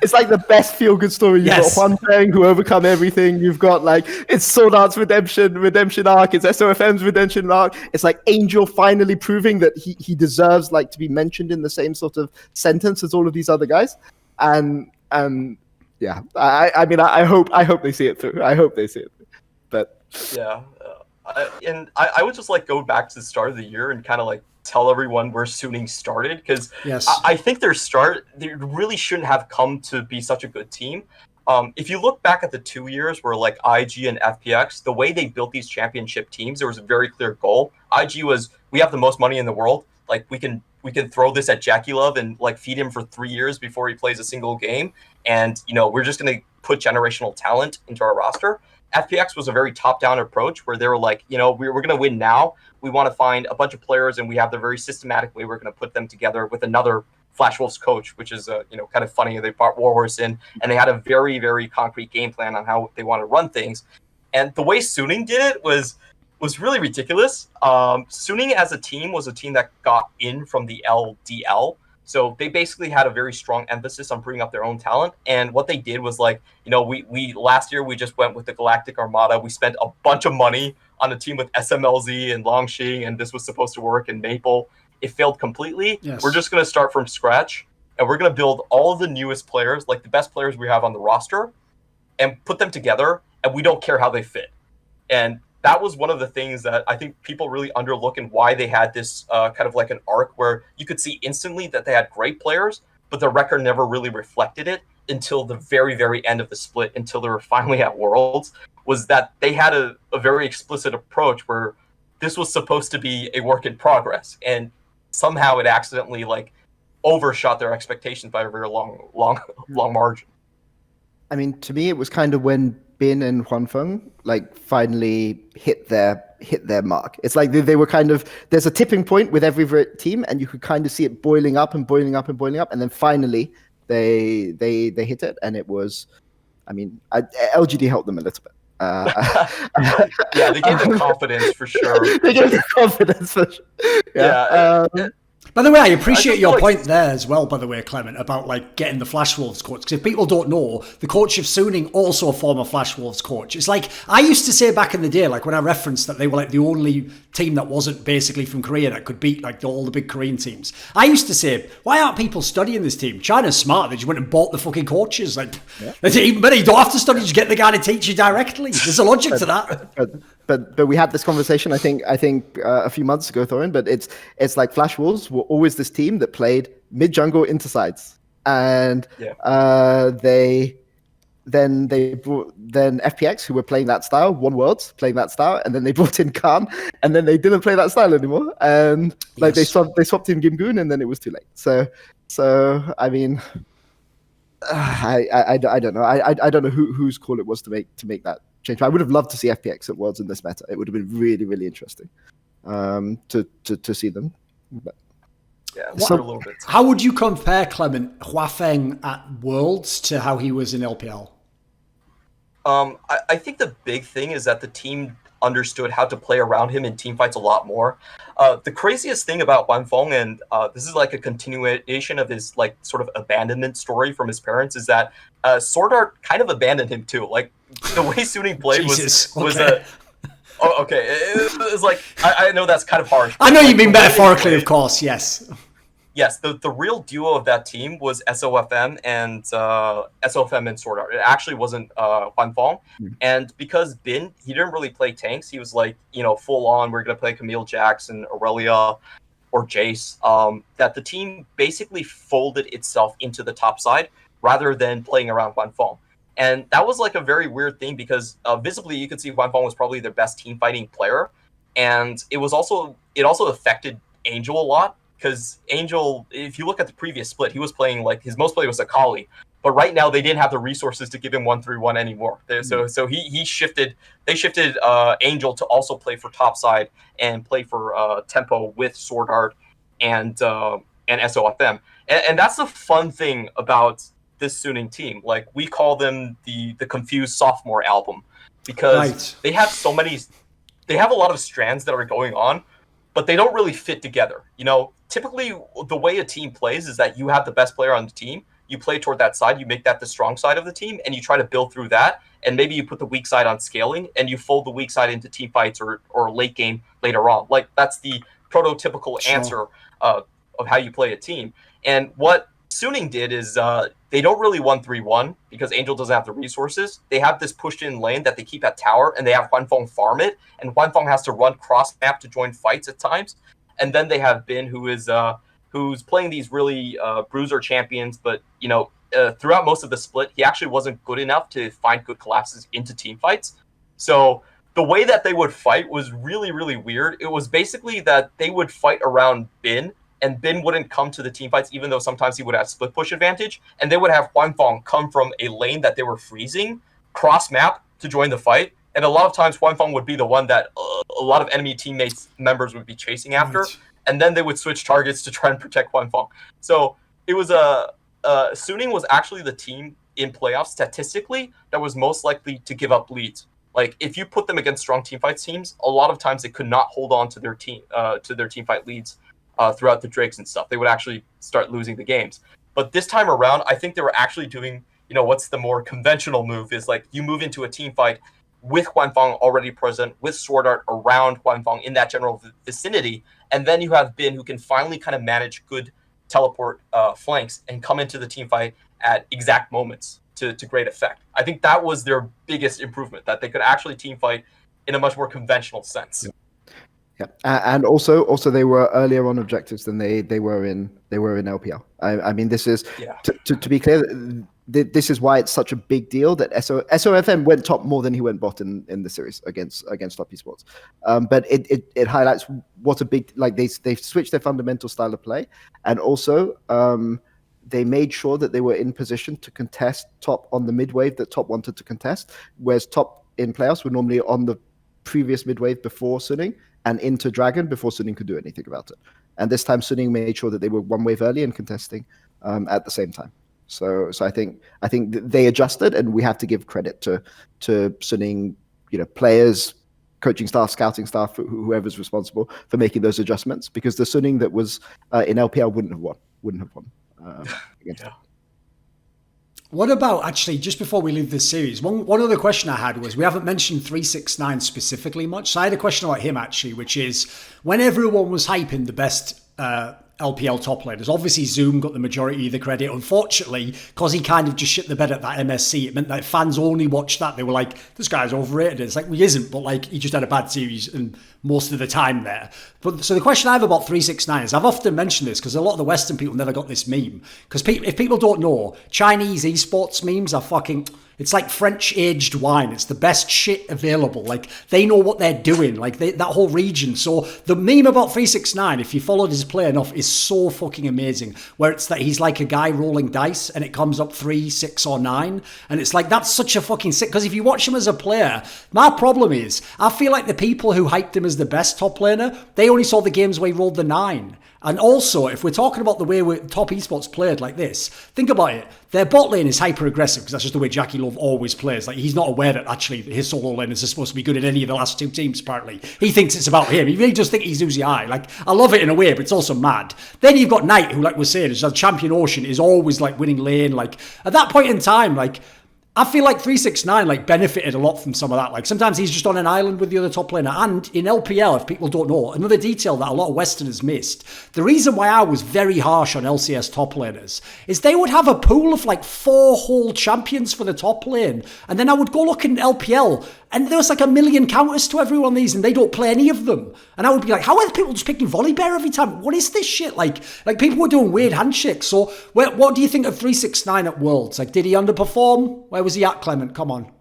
It's like the best feel-good story. You've got Juan Feng who overcome everything. You've got it's SwordArt's redemption arc. It's SofM's redemption arc. It's like Angel finally proving that he deserves to be mentioned in the same sort of sentence as all of these other guys. And yeah, I hope they see it through. I hope they see it through. But yeah, I would just go back to the start of the year and kind of tell everyone where Suning started, because I think they really shouldn't have come to be such a good team. If you look back at the 2 years where IG and FPX, the way they built these championship teams, there was a very clear goal. IG was, we have the most money in the world. We can throw this at Jackie Love and feed him for 3 years before he plays a single game. And, we're just going to put generational talent into our roster. FPX was a very top-down approach where they were we're going to win now. We want to find a bunch of players, and we have the very systematic way we're going to put them together with another Flash Wolves coach, which is kind of funny. They brought Warhorse in, and they had a very, very concrete game plan on how they want to run things. And the way Suning did it was really ridiculous. Suning as a team was a team that got in from the LDL. So they basically had a very strong emphasis on bringing up their own talent. And what they did was we last year, we just went with the Galactic Armada. We spent a bunch of money on a team with SMLZ and Longxing, and this was supposed to work in Maple. It failed completely. Yes. We're just going to start from scratch, and we're going to build all of the newest players, the best players we have on the roster, and put them together, and we don't care how they fit. And that was one of the things that I think people really underlook and why they had this kind of an arc where you could see instantly that they had great players, but their record never really reflected it until the very, very end of the split, until they were finally at Worlds, was that they had a very explicit approach where this was supposed to be a work in progress. And somehow it accidentally overshot their expectations by a very long margin. I mean, to me, it was kind of when Bin and Huanfeng finally hit their mark. It's they were kind of, there's a tipping point with every team, and you could kind of see it boiling up and boiling up and boiling up, and then finally they hit it, and it was, LGD helped them a little bit. Yeah, they gave them confidence for sure. They gave them confidence for sure. Yeah. By the way, I appreciate your point there as well, by the way, Clement, about getting the Flash Wolves coach. Because if people don't know, the coach of Suning also a former Flash Wolves coach. It's I used to say back in the day, when I referenced that they were the only team that wasn't basically from Korea that could beat all the big Korean teams. I used to say, why aren't people studying this team? China's smart. They just went and bought the fucking coaches. Even better, you don't have to study, just get the guy to teach you directly. There's a logic to that. But we had this conversation I think a few months ago, Thorin. But it's Flash Wolves were always this team that played mid jungle into sides, and then FPX, who were playing that style, won Worlds playing that style, and then they brought in Khan, and then they didn't play that style anymore, and they swapped in Gimgoon, and then it was too late. So I mean, I don't know. I don't know whose call it was to make that change. I would have loved to see FPX at Worlds in this meta. It would have been really, really interesting to see them. But, yeah, a little bit. How would you compare Clement Huafeng at Worlds to how he was in LPL? I think the big thing is that the team understood how to play around him in team fights a lot more. The craziest thing about Huanfeng, and this is a continuation of his sort of abandonment story from his parents, is that SwordArt kind of abandoned him too. The way Suning played was a... Oh, okay. It's I know that's kind of harsh. I know you mean metaphorically, of course, yes. yes, the real duo of that team was SofM and SwordArt. It actually wasn't Huanfeng. And because Bin, he didn't really play tanks. He was like, full on, we're going to play Camille Jackson, Aurelia, or Jace. That the team basically folded itself into the top side rather than playing around Huanfeng. And that was like a very weird thing because visibly you could see Huanfeng was probably their best team fighting player. And it also affected Angel a lot. Because Angel, if you look at the previous split, he was playing like his most play was Akali, but right now they didn't have the resources to give him 1-3-1 anymore. So he shifted. They shifted Angel to also play for topside and play for tempo with SwordArt and SofM. And that's the fun thing about this Suning team. Like we call them the confused sophomore album because they have so many. They have a lot of strands that are going on, but they don't really fit together. Typically the way a team plays is that you have the best player on the team, you play toward that side, you make that the strong side of the team, and you try to build through that, and maybe you put the weak side on scaling, and you fold the weak side into team fights or late game later on. Like, that's the prototypical answer of how you play a team. And what Suning did is they don't really 1-3-1 because Angel doesn't have the resources. They have this pushed in lane that they keep at tower, and they have Huanfeng farm it, and Huanfeng has to run cross map to join fights at times. And then they have Bin, who's playing these really bruiser champions, but throughout most of the split, he actually wasn't good enough to find good collapses into team fights. So the way that they would fight was really, really weird. It was basically that they would fight around Bin, and Bin wouldn't come to the team fights, even though sometimes he would have split push advantage, and they would have Huanfeng come from a lane that they were freezing, cross map to join the fight. And a lot of times Huanfeng would be the one that a lot of enemy teammates members would be chasing after, and then they would switch targets to try and protect Huanfeng. So it was Suning was actually the team in playoffs statistically that was most likely to give up leads. Like if you put them against strong team fights teams, a lot of times they could not hold on to their team fight leads throughout the Drakes and stuff. They would actually start losing the games. But this time around, I think they were actually doing, what's the more conventional move is like you move into a team fight with Huanfeng already present, with SwordArt around Huanfeng in that general vicinity, and then you have Bin who can finally kind of manage good teleport flanks and come into the team fight at exact moments to great effect. I think that was their biggest improvement, that they could actually team fight in a much more conventional sense. Yeah, and also they were earlier on objectives than they were in LPL. I mean, this is to be clear. This is why it's such a big deal that SofM went top more than he went bot in the series against top esports. But it highlights what a big, like they've switched their fundamental style of play, and also they made sure that they were in position to contest top on the mid wave that top wanted to contest, whereas top in playoffs were normally on the previous mid wave before Suning and into Dragon before Suning could do anything about it. And this time Suning made sure that they were one wave early and contesting at the same time. So I think they adjusted, and we have to give credit to Suning, players, coaching staff, scouting staff, whoever's responsible for making those adjustments, because the Suning that was in LPL wouldn't have won against them. What about, actually, just before we leave this series, one other question I had was, we haven't mentioned 369 specifically much, so I had a question about him, actually, which is, when everyone was hyping the best LPL top laners, obviously Zoom got the majority of the credit. Unfortunately, because he kind of just shit the bed at that MSC, it meant that fans only watched that. They were like, this guy's overrated. It's like, well, he isn't, but like, he just had a bad series and most of the time there. But so the question I have about 369 is, I've often mentioned this because a lot of the Western people never got this meme. Because if people don't know, Chinese esports memes are fucking... It's like French aged wine. It's the best shit available. Like, they know what they're doing. Like, that whole region. So the meme about 369, if you followed his play enough, is so fucking amazing. Where it's that he's like a guy rolling dice and it comes up 3, 6, or 9. And it's like, that's such a fucking sick... Because if you watch him as a player, my problem is, I feel like the people who hyped him as the best top laner, they only saw the games where he rolled the 9. And also, if we're talking about the way top esports played like this, think about it. Their bot lane is hyper aggressive because that's just the way Jackie Love always plays. Like, he's not aware that actually his solo lane is supposed to be good in any of the last 2 teams, apparently. He thinks it's about him. He really does think he's Uzi Eye. Like, I love it in a way, but it's also mad. Then you've got Knight, who, like we're saying, is a champion Ocean, is always like winning lane. Like, at that point in time, like, I feel like 369 like benefited a lot from some of that. Like sometimes he's just on an island with the other top laner. And in LPL, if people don't know, another detail that a lot of Westerners missed, the reason why I was very harsh on LCS top laners is they would have a pool of like 4 whole champions for the top lane. And then I would go look in LPL and there was like 1 million counters to every one of these and they don't play any of them. And I would be like, how are the people just picking Volibear every time? What is this shit? Like people were doing weird handshakes. So what do you think of 369 at Worlds? Like, did he underperform? Where was he at, Clement? Come on.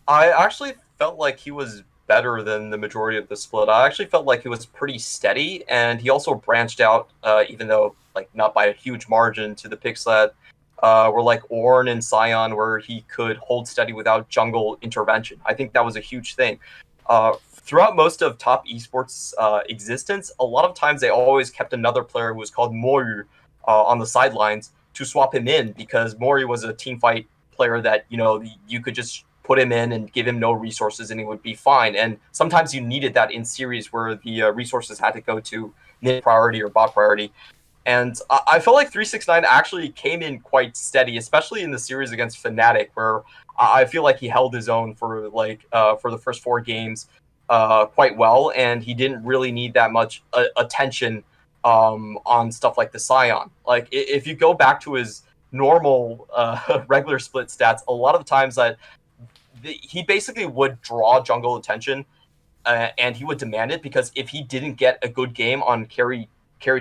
I actually felt like he was better than the majority of the split. I actually felt like he was pretty steady, and he also branched out, even though like not by a huge margin, to the picks that were like Ornn and Sion, where he could hold steady without jungle intervention. I think that was a huge thing. Throughout most of top esports existence, a lot of times they always kept another player who was called Moru on the sidelines to swap him in, because Moru was a team fight player that, you know, you could just put him in and give him no resources and he would be fine. And sometimes you needed that in series where the resources had to go to mid priority or bot priority. And I felt like 369 actually came in quite steady, especially in the series against Fnatic, where I feel like he held his own for the first 4 games quite well, and he didn't really need that much attention on stuff like the Sion. Like if you go back to his normal regular split stats, a lot of times that he basically would draw jungle attention and he would demand it, because if he didn't get a good game on carry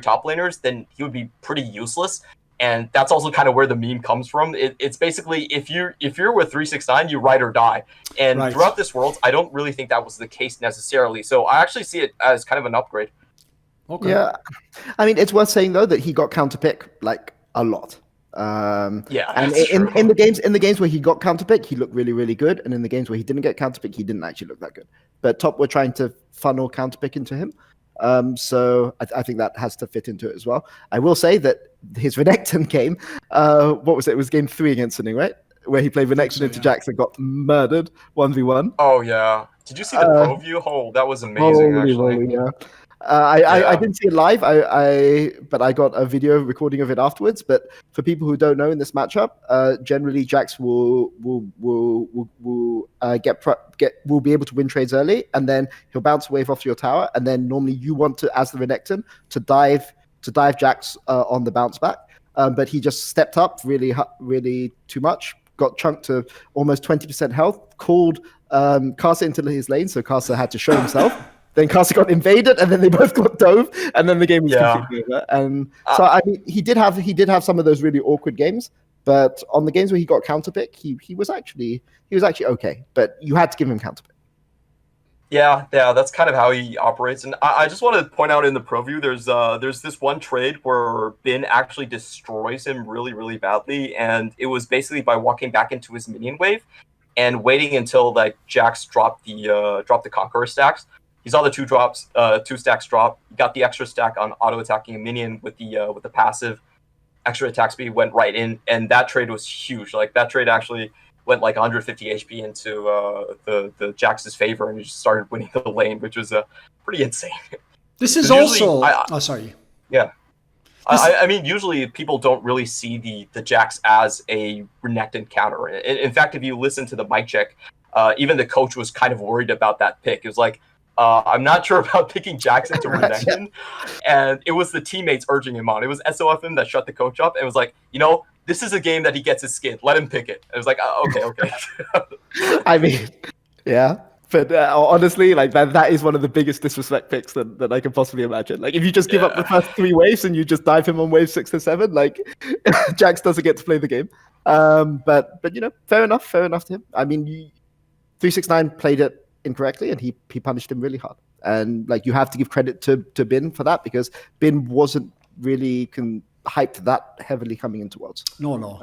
top laners, then he would be pretty useless. And that's also kind of where the meme comes from. It's basically if you're with 369, you ride or die. And right. Throughout this world, I don't really think that was the case necessarily. So I actually see it as kind of an upgrade. Okay. Yeah, I mean, it's worth saying though that he got counterpick like a lot. Yeah, and in the games where he got counterpick, he looked really, really good, and in the games where he didn't get counterpick, he didn't actually look that good. But top were trying to funnel counterpick into him, so I think that has to fit into it as well. I will say that his Renekton game, what was it? It was game 3 against Sinning, right? Where he played Renekton into Jax and got murdered 1v1. Oh yeah, did you see the pro view? Oh, that was amazing. Actually, yeah. I didn't see it live. But I got a video recording of it afterwards. But for people who don't know, in this matchup, generally Jax will be able to win trades early, and then he'll bounce a wave off your tower, and then normally you want to, as the Renekton, to dive Jax on the bounce back. But he just stepped up really too much. Got chunked to almost 20% health. Called Karsa into his lane, so Karsa had to show himself. Then Karsa got invaded, and then they both got dove, and then the game was completely over. And so I mean, he did have some of those really awkward games, but on the games where he got counterpick, he was actually okay. But you had to give him counterpick. Yeah, that's kind of how he operates. And I just want to point out in the pro view, there's this one trade where Bin actually destroys him really, really badly, and it was basically by walking back into his minion wave and waiting until like Jax dropped the Conqueror stacks. He saw the 2 stacks drop. He got the extra stack on auto attacking a minion with the passive. Extra attack speed went right in, and that trade was huge. Like that trade actually went like 150 HP into the Jax's favor, and he just started winning the lane, which was pretty insane. This is also. Sorry. Yeah. I mean, usually people don't really see the Jax as a Renekton counter. In fact, if you listen to the mic check, even the coach was kind of worried about that pick. It was like, I'm not sure about picking Jax into Renekton. And it was the teammates urging him on. It was SofM that shut the coach up and was like, this is a game that he gets his skin. Let him pick it. And it was like, okay. I mean, yeah. But honestly, like that is one of the biggest disrespect picks that I can possibly imagine. Like if you just give up the first 3 waves and you just dive him on wave 6 or 7, like Jax doesn't get to play the game. But fair enough to him. I mean, 369 played it incorrectly, and he punished him really hard. And like you have to give credit to Bin for that, because Bin wasn't really hyped that heavily coming into Worlds. No.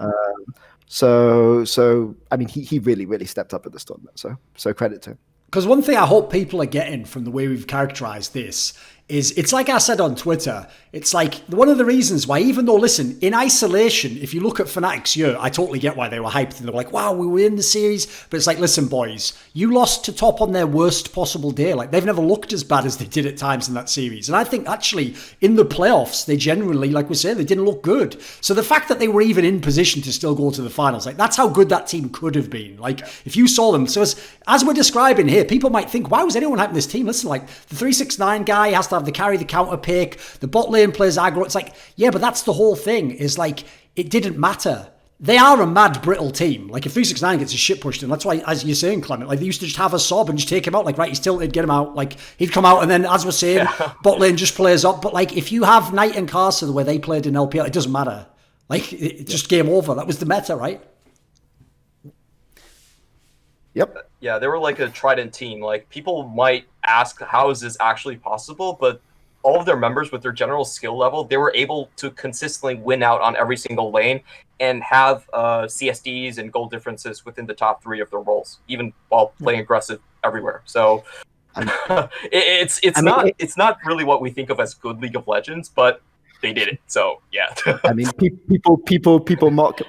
So I mean, he really, really stepped up at this tournament. So credit to him. Because one thing I hope people are getting from the way we've characterized this is it's like I said on Twitter, it's like one of the reasons why, even though, listen, in isolation, if you look at Fnatic's year, I totally get why they were hyped and they were like, wow, we were in the series. But it's like, listen, boys, you lost to Top on their worst possible day. Like, they've never looked as bad as they did at times in that series. And I think actually in the playoffs, they generally, like we say, they didn't look good. So the fact that they were even in position to still go to the finals, like that's how good that team could have been. Like if you saw them. So as we're describing here, people might think, why was anyone hyping this team? Listen, like the 369 guy has to have the carry, the counter pick, the bot lane plays aggro. It's like, yeah, but that's the whole thing, is like, it didn't matter. They are a mad, brittle team. Like, if 369 gets his shit pushed in, that's why, as you're saying, Clement, like, they used to just have a sob and just take him out. Like, right, he's tilted, get him out. Like, he'd come out, and then, as we're saying, bot lane just plays up. But, like, if you have Knight and Karsa the way they played in LPL, it doesn't matter. Like, it's just game over. That was the meta, right? Yep. Yeah, they were like a trident team. Like, people might ask, how is this actually possible? But all of their members, with their general skill level, they were able to consistently win out on every single lane and have CSDs and goal differences within the top 3 of their roles, even while playing aggressive everywhere. So it's not really what we think of as good League of Legends, but they did it. So yeah. I mean, people mock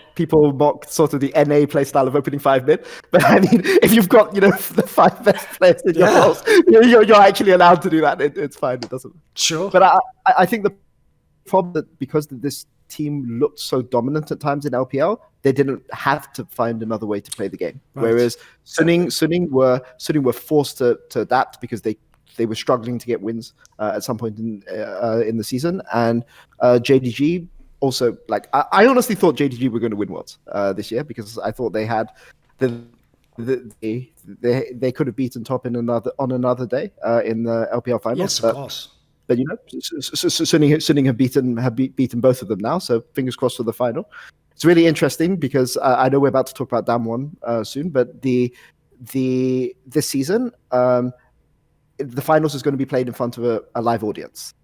sort of the NA play style of opening 5 mid, but I mean, if you've got the 5 best players in your roles, you're actually allowed to do that. It's fine. It doesn't. Sure. But I think the problem that because this team looked so dominant at times in LPL, they didn't have to find another way to play the game. Right. Whereas Suning were forced to adapt because they were struggling to get wins at some point in the season, and JDG also, like, I honestly thought JDG were going to win Worlds this year, because I thought they had they could have beaten Top on another day in the LPL finals. Yes, of course. But Suning have beaten both of them now, so fingers crossed for the final. It's really interesting because I know we're about to talk about Damwon soon, but this season. The finals is going to be played in front of a live audience.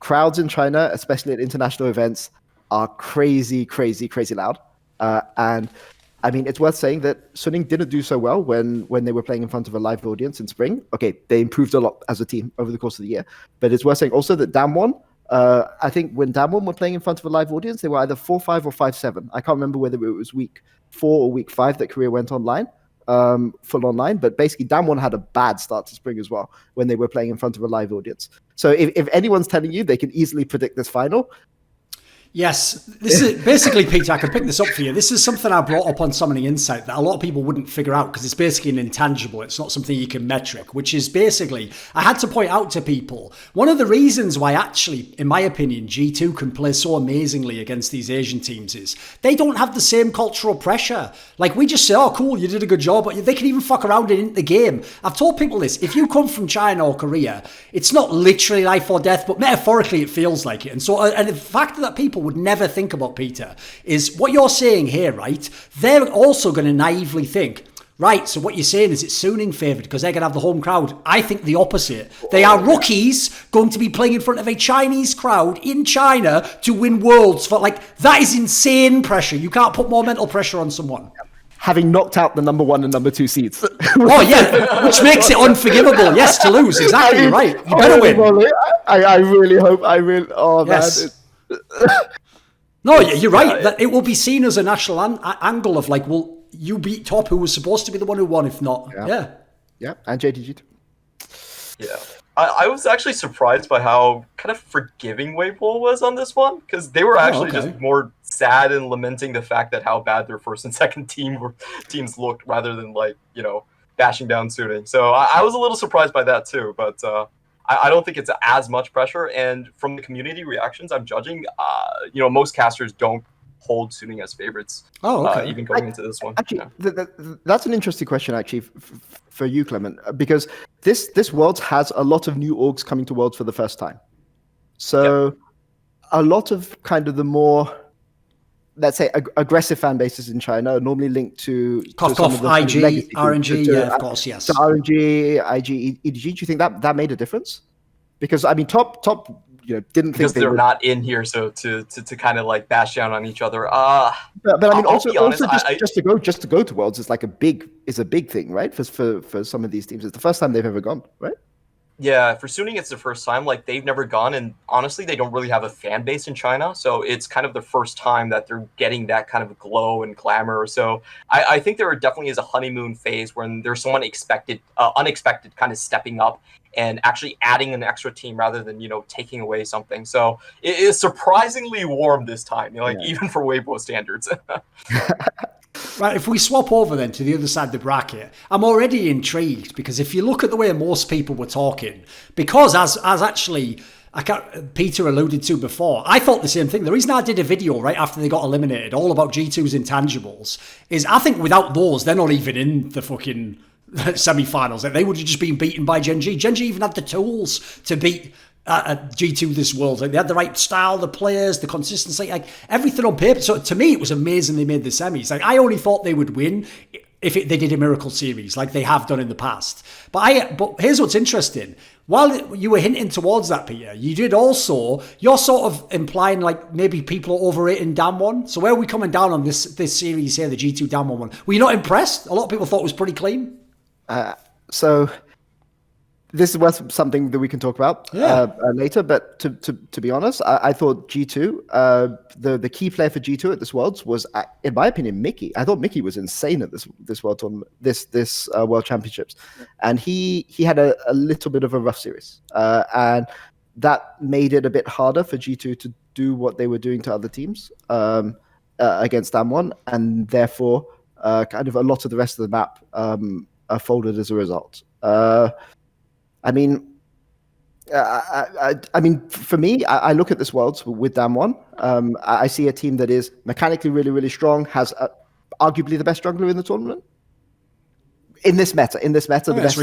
Crowds in China, especially at international events, are crazy, crazy, crazy loud. And I mean, it's worth saying that Suning didn't do so well when they were playing in front of a live audience in spring. Okay, they improved a lot as a team over the course of the year. But it's worth saying also that Damwon, I think when Damwon were playing in front of a live audience, they were either 4-5 or 5-7. I can't remember whether it was week 4 or week 5 that Korea went online. Full online, but basically Damwon had a bad start to spring as well when they were playing in front of a live audience. So if anyone's telling you they can easily predict this final, yes, this is basically, Peter, I can pick this up for you. This is something I brought up on Summoning Insight that a lot of people wouldn't figure out because it's basically an intangible. It's not something you can metric, which is basically, I had to point out to people, one of the reasons why actually, in my opinion, G2 can play so amazingly against these Asian teams is they don't have the same cultural pressure. Like, we just say, oh, cool, you did a good job, but they can even fuck around in the game. I've told people this, if you come from China or Korea, it's not literally life or death, but metaphorically it feels like it. And so, and the fact that people would never think about, Peter, is what you're saying here, right? They're also going to naively think, right, so what you're saying is it's Suning favoured because they're going to have the home crowd. I think the opposite. They are rookies going to be playing in front of a Chinese crowd in China to win Worlds. For, like, that is insane pressure. You can't put more mental pressure on someone. Having knocked out the number 1 and number 2 seeds. Oh, yeah, which makes it unforgivable. Yes, to lose. Exactly, I mean, right. You better win. I really hope I will. Oh, yes. Man. No, you're right. That it will be seen as a national angle of like, well, you beat Top, who was supposed to be the one who won, if not. Yeah, and JDG too. Yeah. I was actually surprised by how kind of forgiving Weibo was on this one, because they were actually just more sad and lamenting the fact that how bad their first and second teams looked, rather than like, bashing down Suning. So I was a little surprised by that too, but I don't think it's as much pressure. And from the community reactions I'm judging, most casters don't hold Suning as favorites. Even going into this one. Actually, that's an interesting question, actually, for you, Clement, because this Worlds has a lot of new orgs coming to Worlds for the first time. So a lot of kind of the more, let's say, aggressive fan bases in China are normally linked to some of the IG, RNG, of course, yes. So RNG, IG, EDG, do you think that made a difference? Because, I mean, top didn't because think they're not in here, so to kind of like bash down on each other. But I mean, also just to go to Worlds is like a big thing, right? For some of these teams, it's the first time they've ever gone, right? Yeah, for Suning, it's the first time. Like, they've never gone, and honestly, they don't really have a fan base in China. So it's kind of the first time that they're getting that kind of glow and glamour. So I think there definitely is a honeymoon phase when there's someone unexpected kind of stepping up and actually adding an extra team rather than, taking away something. So it is surprisingly warm this time, even for Weibo standards. Right, if we swap over then to the other side of the bracket, I'm already intrigued because if you look at the way most people were talking, because as actually Peter alluded to before, I thought the same thing. The reason I did a video right after they got eliminated, all about G2's intangibles, is I think without those, they're not even in the fucking semi-finals. They would have just been beaten by Gen G. Gen G even had the tools to beat G2 this world. Like, they had the right style, the players, the consistency, like everything on paper. So to me, it was amazing they made the semis. Like, I only thought they would win if they did a miracle series like they have done in the past. But here's what's interesting. While you were hinting towards that, Peter, you're sort of implying like maybe people are overrating Damwon. So where are we coming down on this series here, the G2 Damwon one? Were you not impressed? A lot of people thought it was pretty clean. So this was something that we can talk about later, but to be honest, I thought G2, the key player for G2 at this Worlds was, in my opinion, Mickey. I thought Mickey was insane at this World Tournament, this World Championships, and he had a little bit of a rough series, and that made it a bit harder for G2 to do what they were doing to other teams against Damwon, and therefore kind of a lot of the rest of the map folded as a result. I mean, for me, I look at this Worlds with Damwon. I see a team that is mechanically really, really strong, has arguably the best jungler in the tournament. In this meta, the best.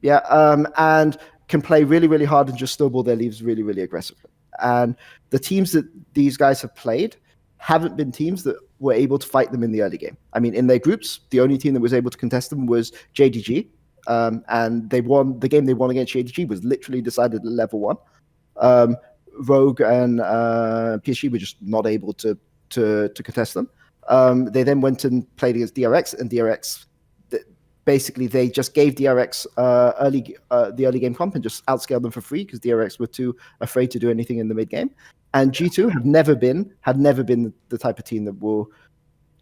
Yeah, and can play really, really hard and just snowball their leaves really, really aggressively. And the teams that these guys have played haven't been teams that were able to fight them in the early game. I mean, in their groups, the only team that was able to contest them was JDG. And they won the game they won against JDG was literally decided at level 1. Rogue and PSG were just not able to contest them. They then went and played against DRX, and DRX basically they just gave DRX the early game comp and just outscaled them for free because DRX were too afraid to do anything in the mid game. And G2 have never been the type of team that will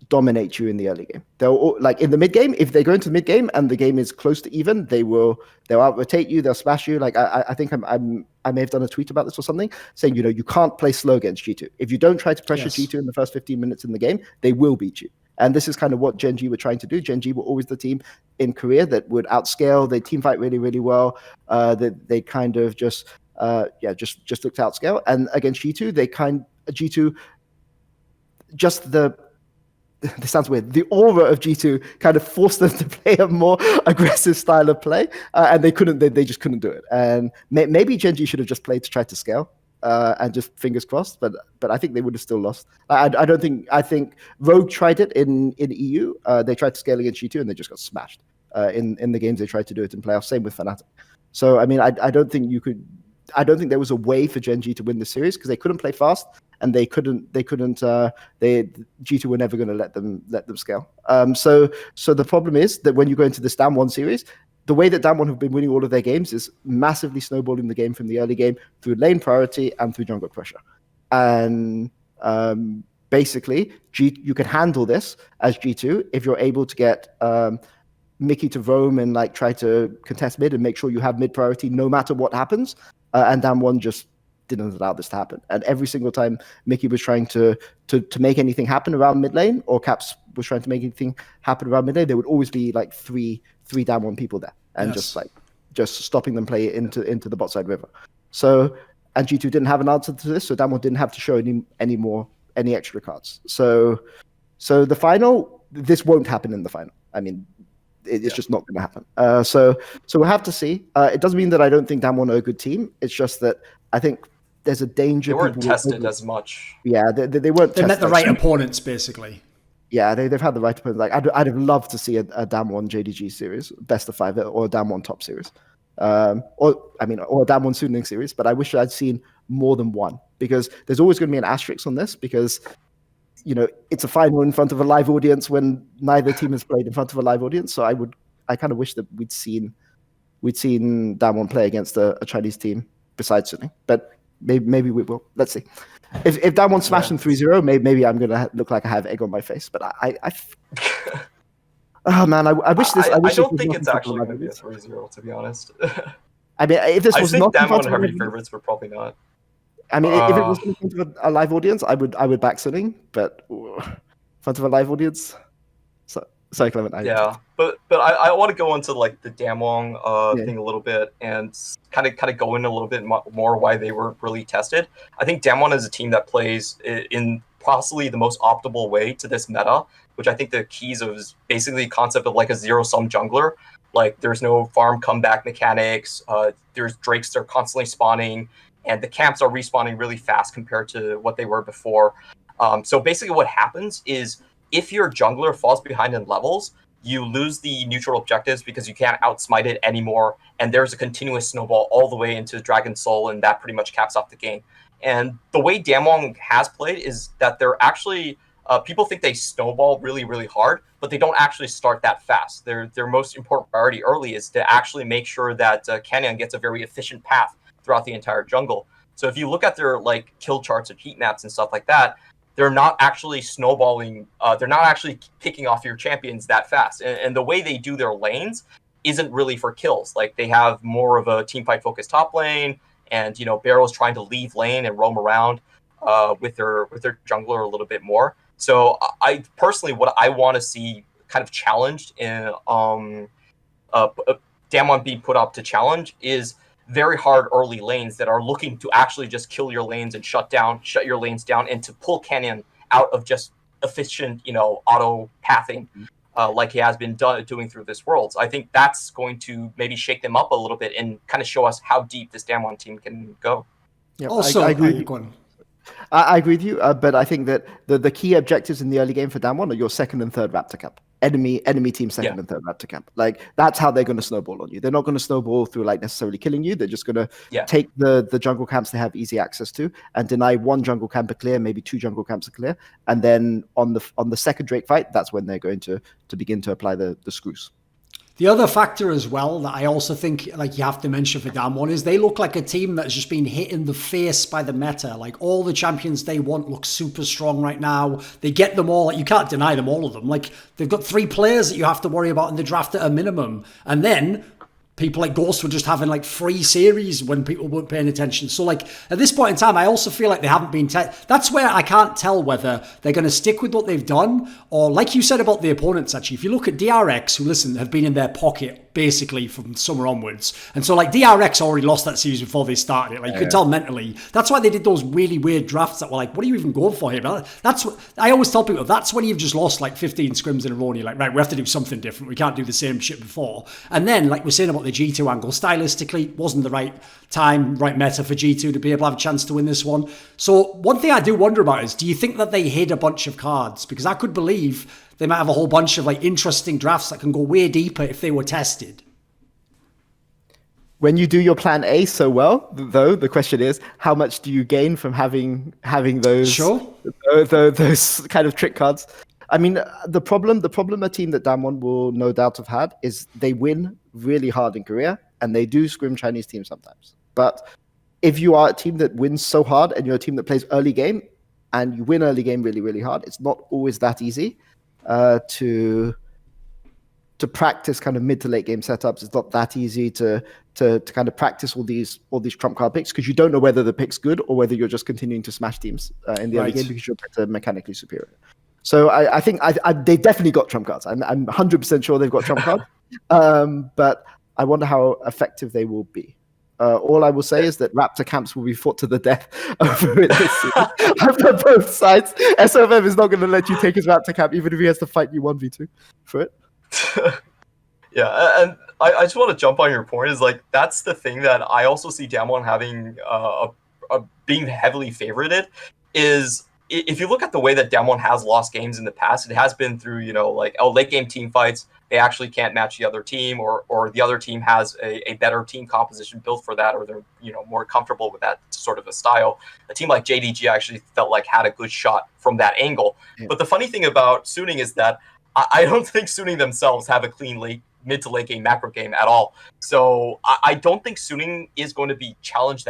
dominate you in the early game. They'll like in the mid game, if they go into mid game and the game is close to even, they'll out rotate you, they'll smash you. Like I think I may have done a tweet about this or something, saying you can't play slow against G2. If you don't try to pressure G2 in the first 15 minutes in the game, they will beat you. And this is kind of what Gen G were trying to do. Gen G were always the team in Korea that would outscale. They team fight really, really well. They kind of just looked to outscale. And against G2, G2 just this sounds weird. The aura of G2 kind of forced them to play a more aggressive style of play, and they just couldn't do it. And maybe Gen G should have just played to try to scale, and just fingers crossed. But I think they would have still lost. I think Rogue tried it in EU. They tried to scale against G2 and they just got smashed in the games they tried to do it in playoffs. Same with Fnatic. So I mean, I don't think there was a way for Gen G to win the series because they couldn't play fast. And G2 were never going to let them scale. So the problem is that when you go into this Damwon series, the way that Damwon have been winning all of their games is massively snowballing the game from the early game through lane priority and through jungle pressure. And basically, you can handle this as G2 if you're able to get Mickey to roam and like try to contest mid and make sure you have mid priority no matter what happens. And Damwon just didn't allow this to happen. And every single time Mickey was trying to make anything happen around mid lane, or Caps was trying to make anything happen around mid lane, there would always be like three Damwon people there, and just stopping them play into the bot side river. So, and G2 didn't have an answer to this, so Damwon didn't have to show any extra cards. So the final, this won't happen in the final. I mean, it's just not going to happen. So we'll have to see. It doesn't mean that I don't think Damwon are a good team. It's just that I think there's a danger. They weren't tested as much. Yeah, they weren't. They met the right opponents, basically. Yeah, they've had the right opponents. Like I'd have loved to see a Damwon JDG series, best of 5, or a Damwon top series, or a Damwon Suning series. But I wish I'd seen more than one, because there's always going to be an asterisk on this, because it's a final in front of a live audience when neither team has played in front of a live audience. So I kind of wish that we'd seen we'd seen Damwon play against a Chinese team besides Sunny. But maybe we will. Let's see. If Damwon smash them 3-0, maybe I'm gonna look like I have egg on my face. But I oh man, I wish this. I wish don't this think was it's not actually for going to be a live 3-0, to be honest. I mean, if this I was think not in front Damwon of heavy a- favorites, but probably not. I mean, if it was in front of a live audience, I would back Sunning. But in front of a live audience, sorry, Clement. Yeah, but I want to go into like the Damwon Yeah. thing a little bit and kind of go into a little bit more why they were really tested. I think Damwon is a team that plays in possibly the most optimal way to this meta, which I think the keys of is basically the concept of like a zero-sum jungler. Like there's no farm comeback mechanics. There's Drakes that are constantly spawning, and the camps are respawning really fast compared to what they were before. So basically what happens is if your jungler falls behind in levels, you lose the neutral objectives because you can't outsmite it anymore, and there's a continuous snowball all the way into Dragon Soul, and that pretty much caps off the game. And the way Damwon has played is that they're actually people think they snowball really, really hard, but they don't actually start that fast. Their most important priority early is to actually make sure that Canyon gets a very efficient path throughout the entire jungle. So if you look at their like kill charts and heat maps and stuff like that, they're not actually snowballing. They're not actually kicking off your champions that fast. And the way they do their lanes isn't really for kills. Like they have more of a team fight focused top lane, and Barrow's trying to leave lane and roam around with their jungler a little bit more. So I personally, what I want to see kind of challenged in Damwon being put up to challenge is very hard early lanes that are looking to actually just kill your lanes and shut your lanes down, and to pull Canyon out of just efficient, auto pathing like he has been doing through this Worlds. I think that's going to maybe shake them up a little bit and kind of show us how deep this Damwon team can go. Yeah, Also, I agree. I agree with you, but I think that the key objectives in the early game for Damwon are your second and third Raptor camp. Enemy team second and third Raptor camp. Like that's how they're going to snowball on you. They're not going to snowball through like necessarily killing you. They're just going to take the jungle camps they have easy access to and deny one jungle camp a clear, maybe two jungle camps a clear, and then on the second Drake fight, that's when they're going to begin to apply the screws. The other factor as well that I also think like you have to mention for Damwon is they look like a team that's just been hit in the face by the meta. Like all the champions they want look super strong right now. They get them all. Like, you can't deny them, all of them. Like they've got 3 players that you have to worry about in the draft at a minimum. And then people like Ghost were just having like free series when people weren't paying attention. So like at this point in time, I also feel like they haven't been that's where I can't tell whether they're going to stick with what they've done, or like you said about the opponents, actually, if you look at DRX, who have been in their pocket basically from summer onwards. And so like DRX already lost that series before they started it. Like you could tell mentally. That's why they did those really weird drafts that were like, what are you even going for here? That's what I always tell people, that's when you've just lost like 15 scrims in a row and you're like, right, we have to do something different. We can't do the same shit before. And then like we're saying about the G2 angle, stylistically wasn't the right time, right meta for G2 to be able to have a chance to win this one. So one thing I do wonder about is, do you think that they hid a bunch of cards? Because I could believe they might have a whole bunch of like interesting drafts that can go way deeper if they were tested. When you do your plan A so well, though, the question is, how much do you gain from having those those kind of trick cards? I mean, the problem a team that Damwon will no doubt have had is they win really hard in Korea, and they do scrim Chinese teams sometimes. But if you are a team that wins so hard and you're a team that plays early game and you win early game really, really hard, it's not always that easy to practice kind of mid to late game setups. It's not that easy to kind of practice all these trump card picks, because you don't know whether the pick's good or whether you're just continuing to smash teams in the early game because you're better mechanically superior. So I think they definitely got trump cards. I'm 100% sure they've got trump cards, but I wonder how effective they will be. All I will say is that Raptor camps will be fought to the death over it this season. For both sides. SofM is not going to let you take his Raptor camp, even if he has to fight you 1v2 for it. Yeah, and I just want to jump on your point. Is like that's the thing that I also see Damwon having being heavily favorited is. If you look at the way that Damwon has lost games in the past, it has been through, like late game team fights. They actually can't match the other team, or the other team has a better team composition built for that, or they're more comfortable with that sort of a style. A team like JDG actually felt like had a good shot from that angle. Yeah. But the funny thing about Suning is that I don't think Suning themselves have a clean mid to late game macro game at all. So I don't think Suning is going to be challenging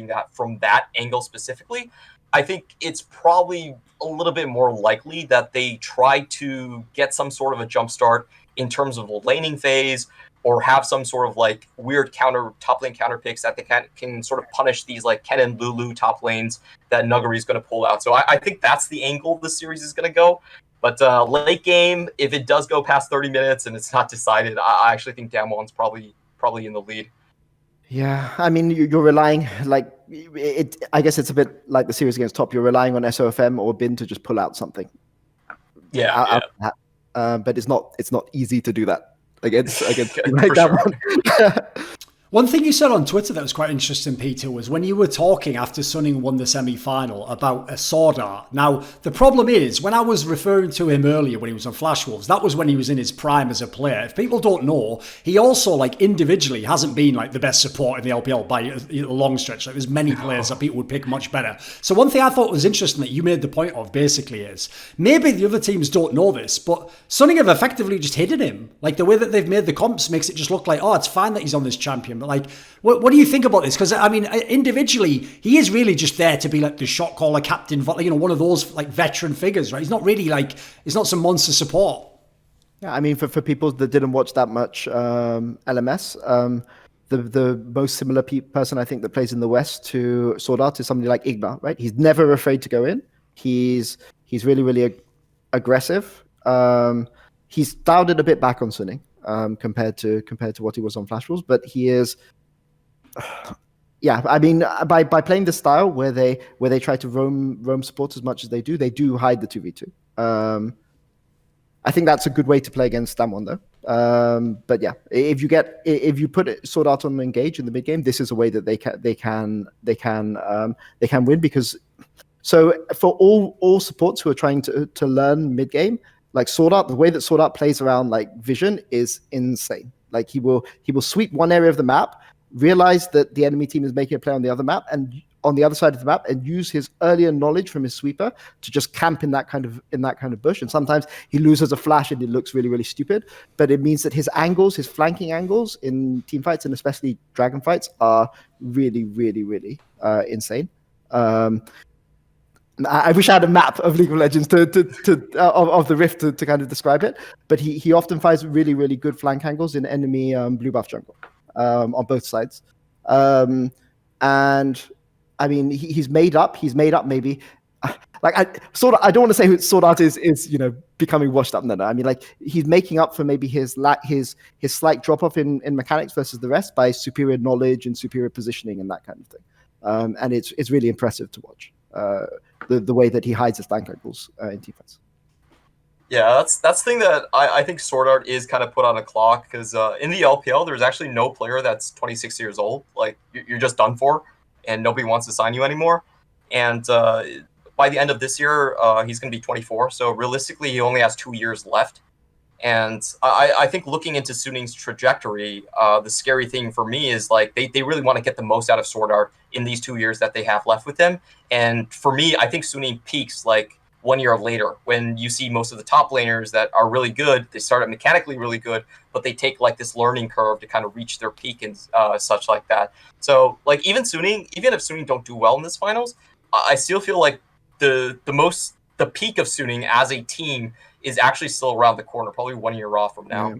that from that angle specifically. I think it's probably a little bit more likely that they try to get some sort of a jump start in terms of the laning phase, or have some sort of like weird top lane counter picks that they can sort of punish these like Ken and Lulu top lanes that Nuggery is going to pull out. So I think that's the angle the series is going to go. But late game, if it does go past 30 minutes and it's not decided, I actually think Damwon's probably in the lead. Yeah, I mean, you're relying, like, I guess it's a bit like the series against Top. You're relying on SofM or Bin to just pull out something. Yeah. But it's not easy to do that against like that one. One thing you said on Twitter that was quite interesting, Peter, was when you were talking after Suning won the semi-final about a SwordArt. Now, the problem is, when I was referring to him earlier when he was on Flash Wolves, that was when he was in his prime as a player. If people don't know, he also, like, individually hasn't been, like, the best support in the LPL by a long stretch. Like, there's many players that people would pick much better. So one thing I thought was interesting that you made the point of, basically, is maybe the other teams don't know this, but Suning have effectively just hidden him. Like, the way that they've made the comps makes it just look like, oh, it's fine that he's on this champion. But, like, what do you think about this? Because, I mean, individually, he is really just there to be like the shot caller, captain, you know, one of those like veteran figures, right? He's not really like, he's not some monster support. Yeah, I mean, for people that didn't watch that much LMS, the most similar person I think that plays in the West to SwordArt is somebody like Igna, right? He's never afraid to go in. He's really, really aggressive. He's dialed it a bit back on Suning. Compared to what he was on Flash Wolves, but he is, yeah. I mean, by playing the style where they try to roam support as much as they do hide the 2v2. I think that's a good way to play against Damwon though. But yeah, if you put SwordArt on engage in the mid game, this is a way that they can win, because so for all supports who are trying to learn mid game. Like SwordArt, the way that SwordArt plays around like vision is insane. Like he will sweep one area of the map, realize that the enemy team is making a play on the other map and on the other side of the map, and use his earlier knowledge from his sweeper to just camp in that kind of bush. And sometimes he loses a flash and it looks really, really stupid. But it means that his flanking angles in team fights and especially dragon fights are really, really, really insane. I wish I had a map of League of Legends of the Rift to kind of describe it, but he often finds really, really good flank angles in enemy blue buff jungle on both sides. And I mean, he's made up maybe. Like I don't want to say SwordArt is becoming washed up. No. I mean, like he's making up for maybe his slight drop off in mechanics versus the rest by superior knowledge and superior positioning and that kind of thing. And it's really impressive to watch. The way that he hides his flank angles in team fights. Yeah, that's the thing that I think SwordArt is kind of put on a clock, because in the LPL, there's actually no player that's 26 years old. Like, you're just done for, and nobody wants to sign you anymore. And by the end of this year, he's going to be 24. So realistically, he only has 2 years left. And I think looking into Suning's trajectory, the scary thing for me is like they really want to get the most out of SwordArt in these 2 years that they have left with him. And for me, I think Suning peaks like 1 year later, when you see most of the top laners that are really good. They start out mechanically really good, but they take like this learning curve to kind of reach their peak and such like that. So like even if Suning don't do well in this finals, I still feel like the peak of Suning as a team is actually still around the corner, probably 1 year off from now.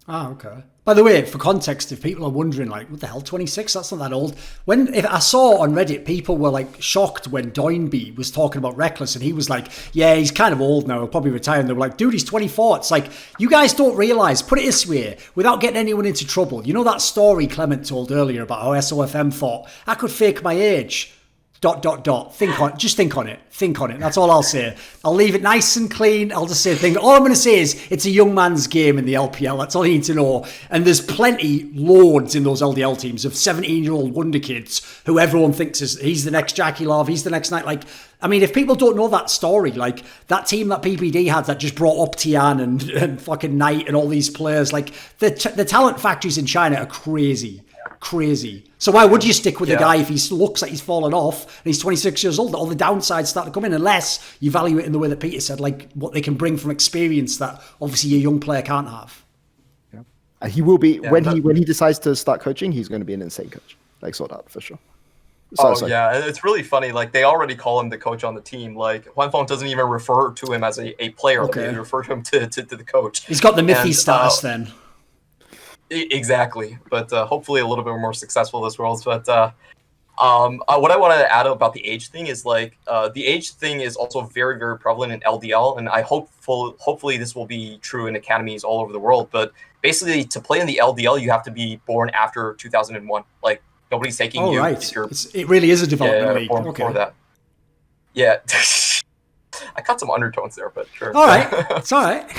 Okay. By the way, for context, if people are wondering, like, what the hell, 26? That's not that old. If I saw on Reddit, people were, like, shocked when Doinby was talking about Reckless, and he was like, yeah, he's kind of old now, he'll probably retire. And they were like, dude, he's 24. It's like, you guys don't realise, put it this way, without getting anyone into trouble. You know that story Clement told earlier about how SofM thought, I could fake my age. ... Just think on it. That's all I'll say. I'll leave it nice and clean. I'll just say all I'm going to say is it's a young man's game in the LPL. That's all you need to know. And there's loads in those LDL teams of 17-year-old wonder kids who everyone thinks he's the next Jackie Love, he's the next Knight. Like, I mean, if people don't know that story, like that team that PPD had that just brought up Tian and fucking Knight and all these players, like the talent factories in China are crazy. So why would you stick with a guy if he looks like he's fallen off and he's 26 years old? All the downsides start to come in, unless you value it in the way that Peter said, like what they can bring from experience that obviously a young player can't have. He will be Yeah, when he decides to start coaching. He's going to be an insane coach, like SwordArt for sure. Yeah, it's really funny. Like they already call him the coach on the team. Like Huanfeng doesn't even refer to him as a player. Okay. They refer to him to the coach. He's got the Miffy status then. Exactly, but hopefully a little bit more successful this world. But what I want to add about the age thing is like the age thing is also very, very prevalent in LDL, and I hopefully this will be true in academies all over the world. But basically, to play in the LDL, you have to be born after 2001. Like nobody's taking you. Right. It really is a development league. Born before that. Yeah, I caught some undertones there, but sure. All right, it's all right.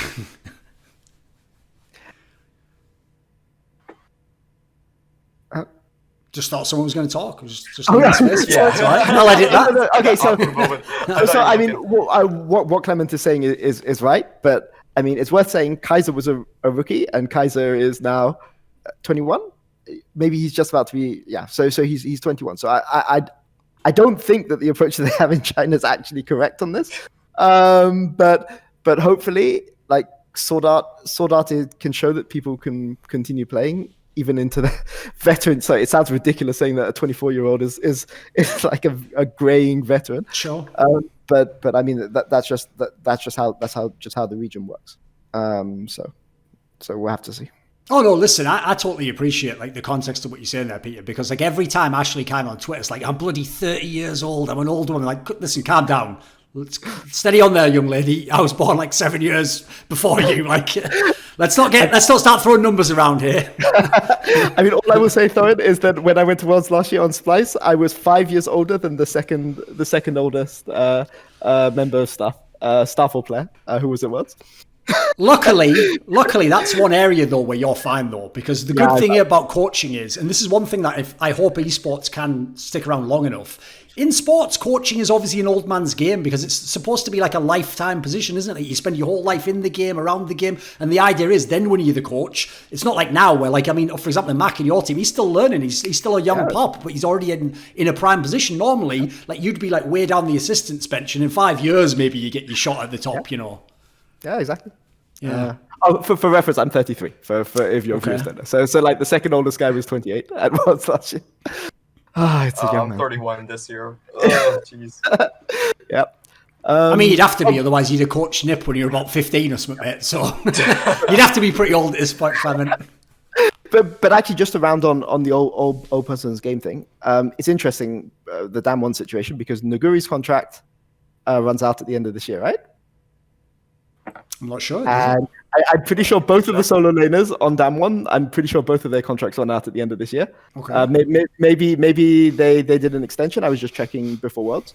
Just thought someone was going to talk. Just yeah. It's all right. I'll edit that. No, okay, so I mean, what Clement is saying is right, but I mean, it's worth saying Kaiser was a rookie, and Kaiser is now 21. Maybe he's just about to be, yeah. So he's 21. So I don't think that the approach that they have in China is actually correct on this. But hopefully, like SwordArt can show that people can continue playing even into the veteran. So it sounds ridiculous saying that a 24-year-old is like a graying veteran. Sure. But I mean that's just how the region works. So we'll have to see. Oh no, listen, I totally appreciate like the context of what you're saying there, Peter, because like every time Ashley came on Twitter, it's like, I'm bloody 30 years old, I'm an old woman. Like, listen, calm down. Let's steady on there, young lady. I was born like 7 years before you. Like, let's not start throwing numbers around here. I mean, all I will say, Thorin, is that when I went to Worlds last year on Splice, I was 5 years older than the second oldest member of staff, Starfall player, who was at Worlds. Luckily, that's one area though where you're fine though, because the good thing about coaching is, and this is one thing that I hope esports can stick around long enough. In sports, coaching is obviously an old man's game because it's supposed to be like a lifetime position, isn't it? You spend your whole life in the game, around the game, and the idea is then when you're the coach, it's not like now where, like, I mean, for example, Mac in your team, he's still learning, he's still a young pop, but he's already in a prime position. Normally, like, you'd be like way down the assistants bench, and in 5 years maybe you get your shot at the top, you know. Yeah, exactly. Yeah. For reference, I'm 33. For if you're curious, so like the second oldest guy was 28 at Worlds last year. It's a young man. I'm 31 this year. Oh, jeez. Yep. I mean, you'd have to be, otherwise you'd have coached Nip when you were about 15 or something, mate. So you'd have to be pretty old at this point, Clement. But actually, just around on the old person's game thing, it's interesting, the Damwon situation, because Naguri's contract runs out at the end of this year, right? I'm not sure. And I'm pretty sure both of the solo laners on Damwon, I'm pretty sure both of their contracts run out at the end of this year. Okay. Maybe they did an extension. I was just checking before Worlds.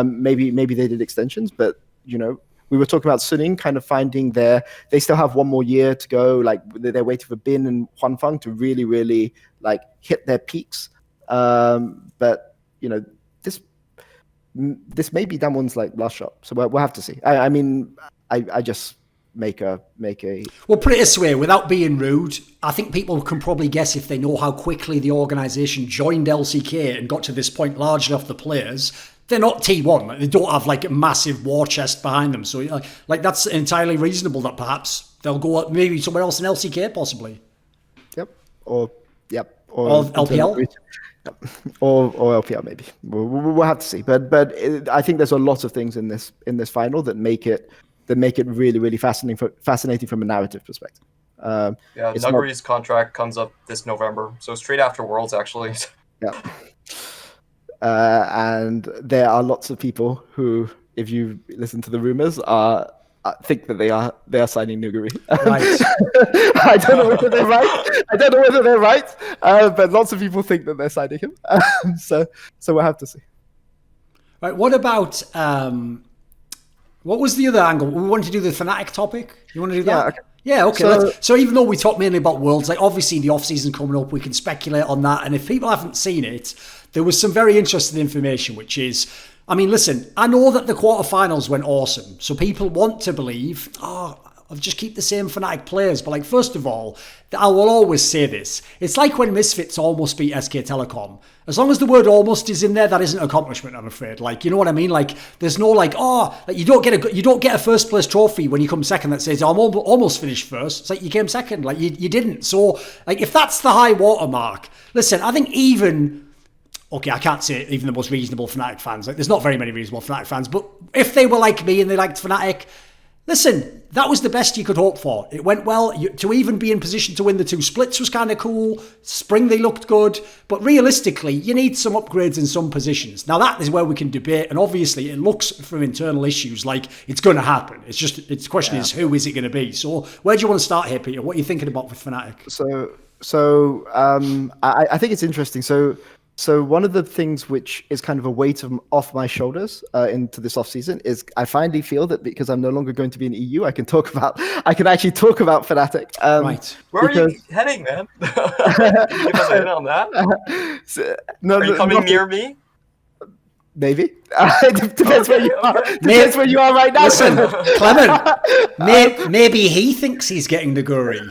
Maybe they did extensions, but you know, we were talking about Suning kind of finding they still have 1 more year to go. Like they're waiting for Bin and Huanfeng to really, really like hit their peaks. But you know, this may be Damwon's like last shot. So we'll have to see. I mean, I just make a. Well, put it this way, without being rude, I think people can probably guess if they know how quickly the organisation joined LCK and got to this point largely off the players. They're not T1. Like, they don't have like a massive war chest behind them. So like that's entirely reasonable that perhaps they'll go maybe somewhere else in LCK possibly. Yep. Or LPL. Or LPL maybe. We'll have to see. But I think there's a lot of things in this final that make it really, really fascinating from a narrative perspective. Nuguri's contract comes up this November, so straight after Worlds, actually. Yeah. And there are lots of people who, if you listen to the rumors, think that they are signing Nuguri. Right. I don't know whether they're right. But lots of people think that they're signing him. So we'll have to see. Right. What about what was the other angle? We wanted to do the Fnatic topic. You want to do that? Yeah. Okay. Yeah, okay. So even though we talk mainly about Worlds, like obviously the off-season coming up, we can speculate on that. And if people haven't seen it, there was some very interesting information, which is, I mean, listen, I know that the quarterfinals went awesome. So people want to believe, of just keep the same Fnatic players. But like, first of all, I will always say this. It's like when Misfits almost beat SK Telecom. As long as the word almost is in there, that isn't an accomplishment, I'm afraid. Like, you know what I mean? Like, there's no like, like you don't get a first place trophy when you come second that says, I'm almost finished first. It's like you came second. Like, you didn't. So, like, if that's the high watermark, listen, I think okay, I can't say even the most reasonable Fnatic fans. Like, there's not very many reasonable Fnatic fans, but if they were like me and they liked Fnatic, listen, that was the best you could hope for. It went well. To even be in position to win the 2 splits was kind of cool. Spring, they looked good. But realistically, you need some upgrades in some positions. Now, that is where we can debate. And obviously, it looks from internal issues like it's going to happen. It's just, the question is, who is it going to be? So where do you want to start here, Peter? What are you thinking about with Fnatic? I think it's interesting. So one of the things which is kind of a weight off my shoulders into this off season is I finally feel that because I'm no longer going to be in EU, I can actually talk about Fnatic. Right. Where are you heading, man? Can you give us a hint on that? Are you coming near me? Maybe. It depends where you are. Depends where you are right now. Listen, Clement, maybe he thinks he's getting the Guri.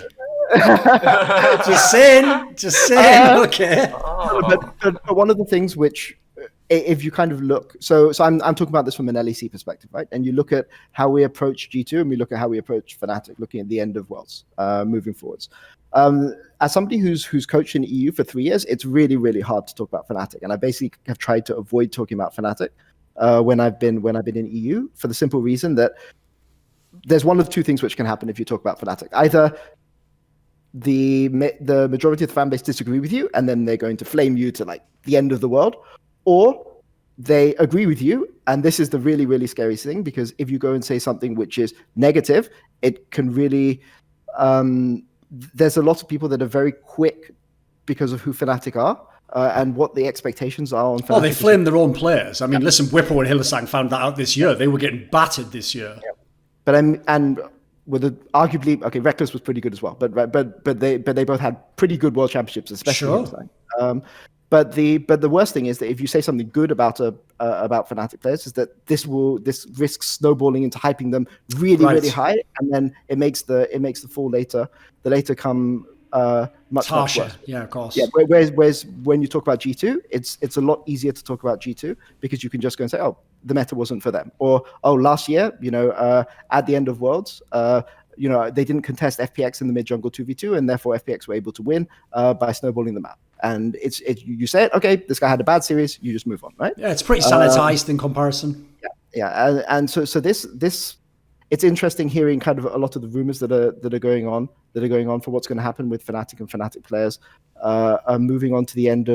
just saying. Okay. But one of the things which, if you kind of look, so I'm talking about this from an LEC perspective, right? And you look at how we approach G2 and we look at how we approach Fnatic, looking at the end of Worlds, moving forwards. As somebody who's coached in EU for 3 years, it's really, really hard to talk about Fnatic, and I basically have tried to avoid talking about Fnatic when I've been in EU for the simple reason that there's one of the two things which can happen if you talk about Fnatic. Either the majority of the fan base disagree with you and then they're going to flame you to like the end of the world, or they agree with you, and this is the really, really scary thing, because if you go and say something which is negative, it can really there's a lot of people that are very quick because of who Fnatic are and what the expectations are on Fnatic. Oh, they flame their own players. I mean, listen, Whippo and Hillesang found that out this year. They were getting battered this year. Yeah. But with arguably, okay, Reckless was pretty good as well, but they both had pretty good world championships, especially. Sure. But the worst thing is that if you say something good about Fnatic players, is that this risks snowballing into hyping them really, really high, and then it makes the fall later come much worse. Yeah, of course. Yeah. Whereas when you talk about G2, it's a lot easier to talk about G2 because you can just go and say, oh, the meta wasn't for them, or oh, last year, at the end of Worlds, they didn't contest FPX in the mid jungle 2v2, and therefore FPX were able to win by snowballing the map. And you say it, okay, this guy had a bad series, you just move on, right? Yeah, it's pretty sanitized in comparison. Yeah. And so this it's interesting hearing kind of a lot of the rumors that are going on for what's going to happen with Fnatic and Fnatic players moving on to the end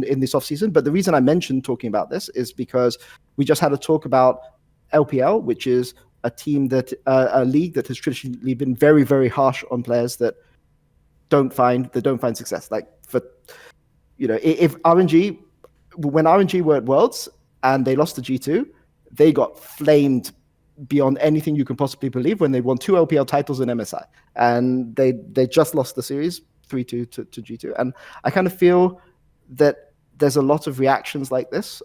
in this off season. But the reason I mentioned talking about this is because we just had a talk about LPL, which is a league that has traditionally been very, very harsh on players that don't find success. Like if when RNG were at Worlds and they lost to G2, they got flamed beyond anything you can possibly believe when they won 2 LPL titles in MSI, and they just lost the series 3-2 to G2. And I kind of feel that there's a lot of reactions like this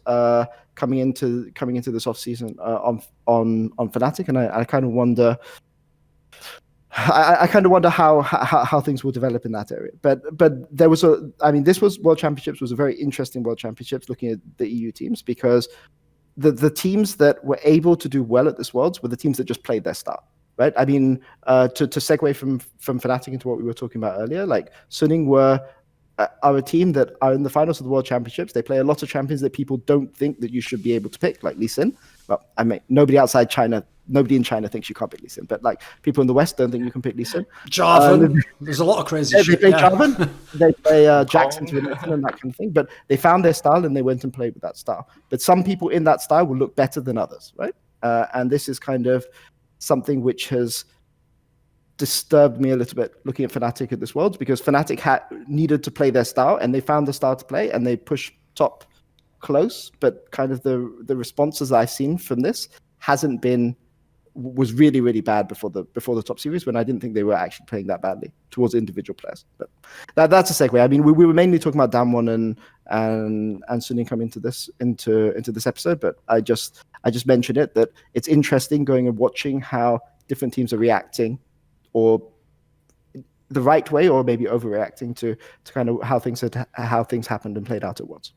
coming into this off season on Fnatic, and I kind of wonder. I kind of wonder how things will develop in that area. But there was this was World Championships was a very interesting World Championships looking at the EU teams, because the teams that were able to do well at this Worlds were the teams that just played their style, right? I mean, to segue from Fnatic into what we were talking about earlier, like Suning are a team that are in the finals of the World Championships. They play a lot of champions that people don't think that you should be able to pick, like Lee Sin. Well, I mean, nobody in China thinks you can't pick Lee Sin, but like people in the West don't think you can pick Lee Sin. Jarvan, there's a lot of crazy shit. They play Jarvan, they play Jackson and that kind of thing, but they found their style and they went and played with that style. But some people in that style will look better than others, right? And this is kind of something which has disturbed me a little bit looking at Fnatic at this Worlds, because Fnatic needed to play their style and they found the style to play and they pushed top close, but kind of the responses I've seen from this hasn't been was really, really bad before the top series, when I didn't think they were actually playing that badly towards individual players. But that's a segue. I mean, we were mainly talking about Damwon and Suning come into this episode, but I just mentioned it, that it's interesting going and watching how different teams are reacting, or the right way, or maybe overreacting to kind of how things happened and played out at once.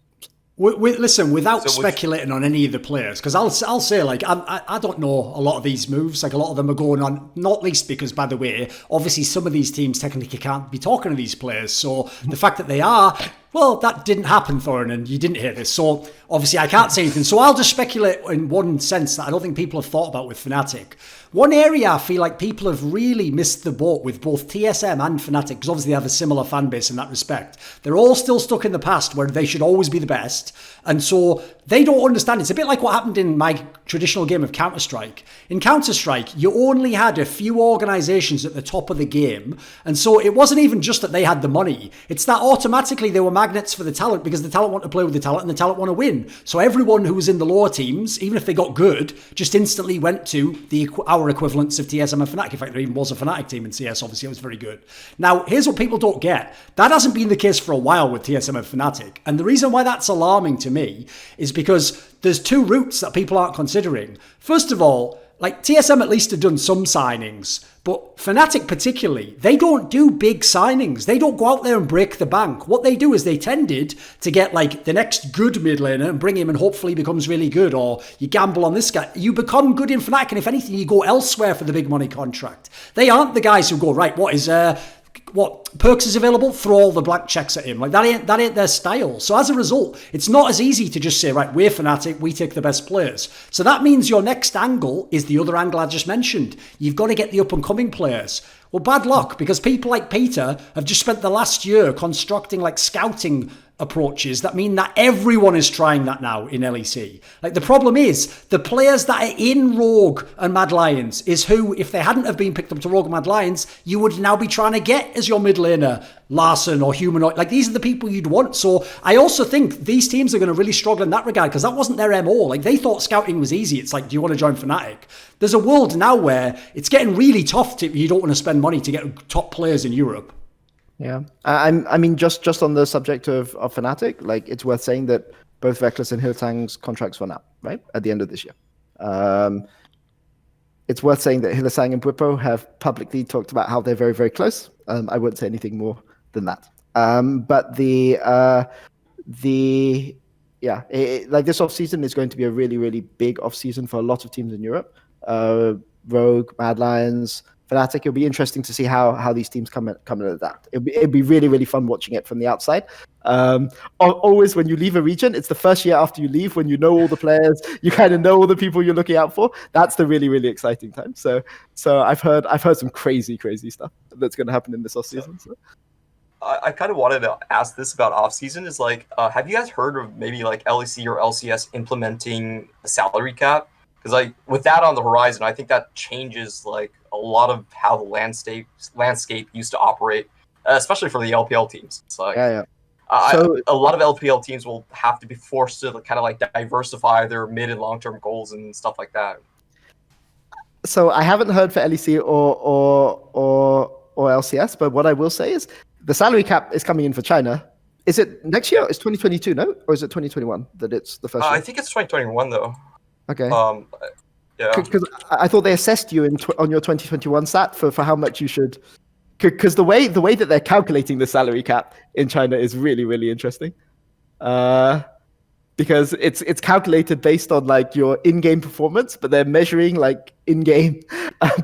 Listen, without speculating on any of the players, because I'll say, like, I don't know a lot of these moves. Like, a lot of them are going on, not least because, by the way, obviously some of these teams technically can't be talking to these players. So the fact that they are, well, that didn't happen, Thorin, and you didn't hear this. So obviously I can't say anything. So I'll just speculate in one sense that I don't think people have thought about with Fnatic. One area I feel like people have really missed the boat with both TSM and Fnatic, because obviously they have a similar fan base in that respect. They're all still stuck in the past where they should always be the best. And so they don't understand. It's a bit like what happened in my traditional game of Counter-Strike. In Counter-Strike, you only had a few organizations at the top of the game. And so it wasn't even just that they had the money. It's that automatically they were magnets for the talent, because the talent want to play with the talent and the talent want to win. So everyone who was in the lower teams, even if they got good, just instantly went to our equivalents of TSM and Fnatic. In fact, there even was a Fnatic team in CS. Obviously, it was very good. Now, here's what people don't get. That hasn't been the case for a while with TSM and Fnatic. And the reason why that's alarming to me is because there's two routes that people aren't considering. First of all, like, TSM at least have done some signings, but Fnatic particularly, they don't do big signings. They don't go out there and break the bank. What they do is they tended to get, like, the next good mid laner and bring him and hopefully becomes really good, or you gamble on this guy. You become good in Fnatic, and if anything, you go elsewhere for the big money contract. They aren't the guys who go, right, what perks is available, throw all the blank checks at him. Like, that ain't their style. So as a result, it's not as easy to just say, right, we're Fnatic, we take the best players. So that means your next angle is the other angle I just mentioned. You've got to get the up and coming players. Well, bad luck, because people like Peter have just spent the last year constructing, like, scouting approaches that mean that everyone is trying that now in LEC. Like, the problem is the players that are in Rogue and Mad Lions is who, if they hadn't have been picked up to Rogue and Mad Lions, you would now be trying to get as your mid laner, Larson or Humanoid. Like, these are the people you'd want. So I also think these teams are going to really struggle in that regard, because that wasn't their MO. Like, they thought scouting was easy. It's like, do you want to join Fnatic? There's a world now where it's getting really tough if you don't want to spend money to get top players in Europe. Yeah, I mean, just on the subject of Fnatic, like, it's worth saying that both Reckless and Hillesang's contracts run out, right, at the end of this year. It's worth saying that Hillesang and Bwipo have publicly talked about how they're very, very close. I won't say anything more than that. But like, this off season is going to be a really, really big off season for a lot of teams in Europe. Rogue, Mad Lions, Fnatic. It'll be interesting to see how these teams come and adapt. It'd be really, really fun watching it from the outside. Always when you leave a region, it's the first year after you leave, when you know all the players, you kind of know all the people you're looking out for. That's the really, really exciting time. So I've heard some crazy stuff that's going to happen in this off season. So. I kind of wanted to ask this about off season. Is like, have you guys heard of maybe like LEC or LCS implementing a salary cap? Because, like, with that on the horizon, I think that changes, like, a lot of how the landscape used to operate, especially for the LPL teams. It's like, a lot of LPL teams will have to be forced to kind of, like, diversify their mid and long term goals and stuff like that. So I haven't heard for LEC or LCS, but what I will say is the salary cap is coming in for China. Is it next year? It's 2022, no? Or is it 2021 that it's the first year? I think it's 2021, though. Okay. Yeah. Because I thought they assessed you on your 2021 stat for how much you should. Because the way that they're calculating the salary cap in China is really, really interesting. Because it's calculated based on, like, your in-game performance, but they're measuring, like, in-game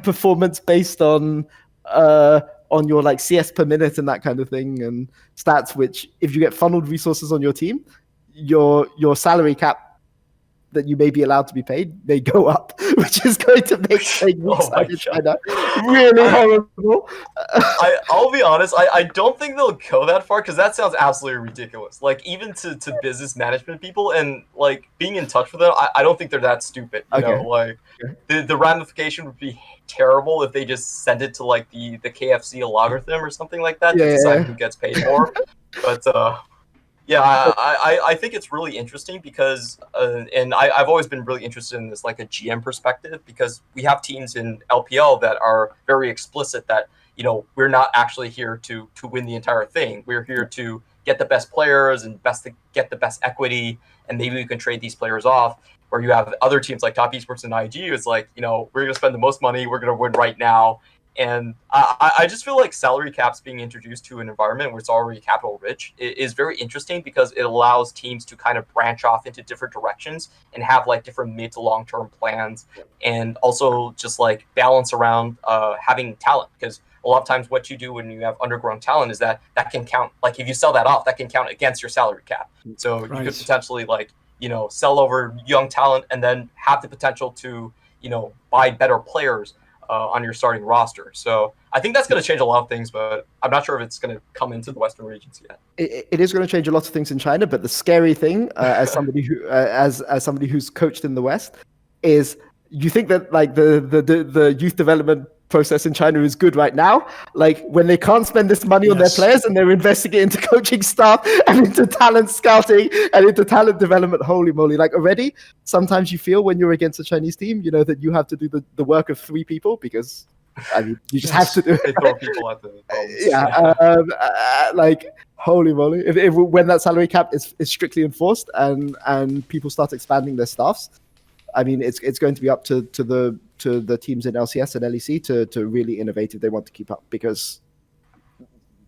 performance based on your, like, CS per minute and that kind of thing, and stats. Which, if you get funneled resources on your team, your salary cap that you may be allowed to be paid may go up, which is going to make playing in China really horrible. I'll be honest, I don't think they'll go that far, because that sounds absolutely ridiculous. Like, even to business management people and, like, being in touch with them, I don't think they're that stupid. You know, like, the ramification would be terrible if they just send it to, like, the KFC logarithm or something like that to decide who gets paid more. But Yeah, I think it's really interesting because, and I've always been really interested in this, like a GM perspective, because we have teams in LPL that are very explicit that, we're not actually here to win the entire thing. We're here to get the best players and to get the best equity, and maybe we can trade these players off. Where you have other teams like Top Esports and IG, it's like, we're going to spend the most money, we're going to win right now. And I just feel like salary caps being introduced to an environment where it's already capital rich is very interesting because it allows teams to kind of branch off into different directions and have like different mid to long term plans, and also just like balance around having talent, because a lot of times what you do when you have underground talent is that can count, like if you sell that off, that can count against your salary cap. So you could potentially like, sell over young talent and then have the potential to, buy better players on your starting roster. So I think that's going to change a lot of things, but I'm not sure if it's going to come into the Western regions yet. It is going to change a lot of things in China, but the scary thing, as somebody who as somebody who's coached in the West, is you think that like the youth development process in China is good right now. Like when they can't spend this money on their players and they're investing it into coaching staff and into talent scouting and into talent development, holy moly. Like already, sometimes you feel when you're against a Chinese team, that you have to do the work of 3 people because, I mean, you just have to do it. They throw people at the like holy moly. If when that salary cap is strictly enforced and people start expanding their staffs, I mean, it's going to be up to the teams in LCS and LEC to really innovate if they want to keep up, because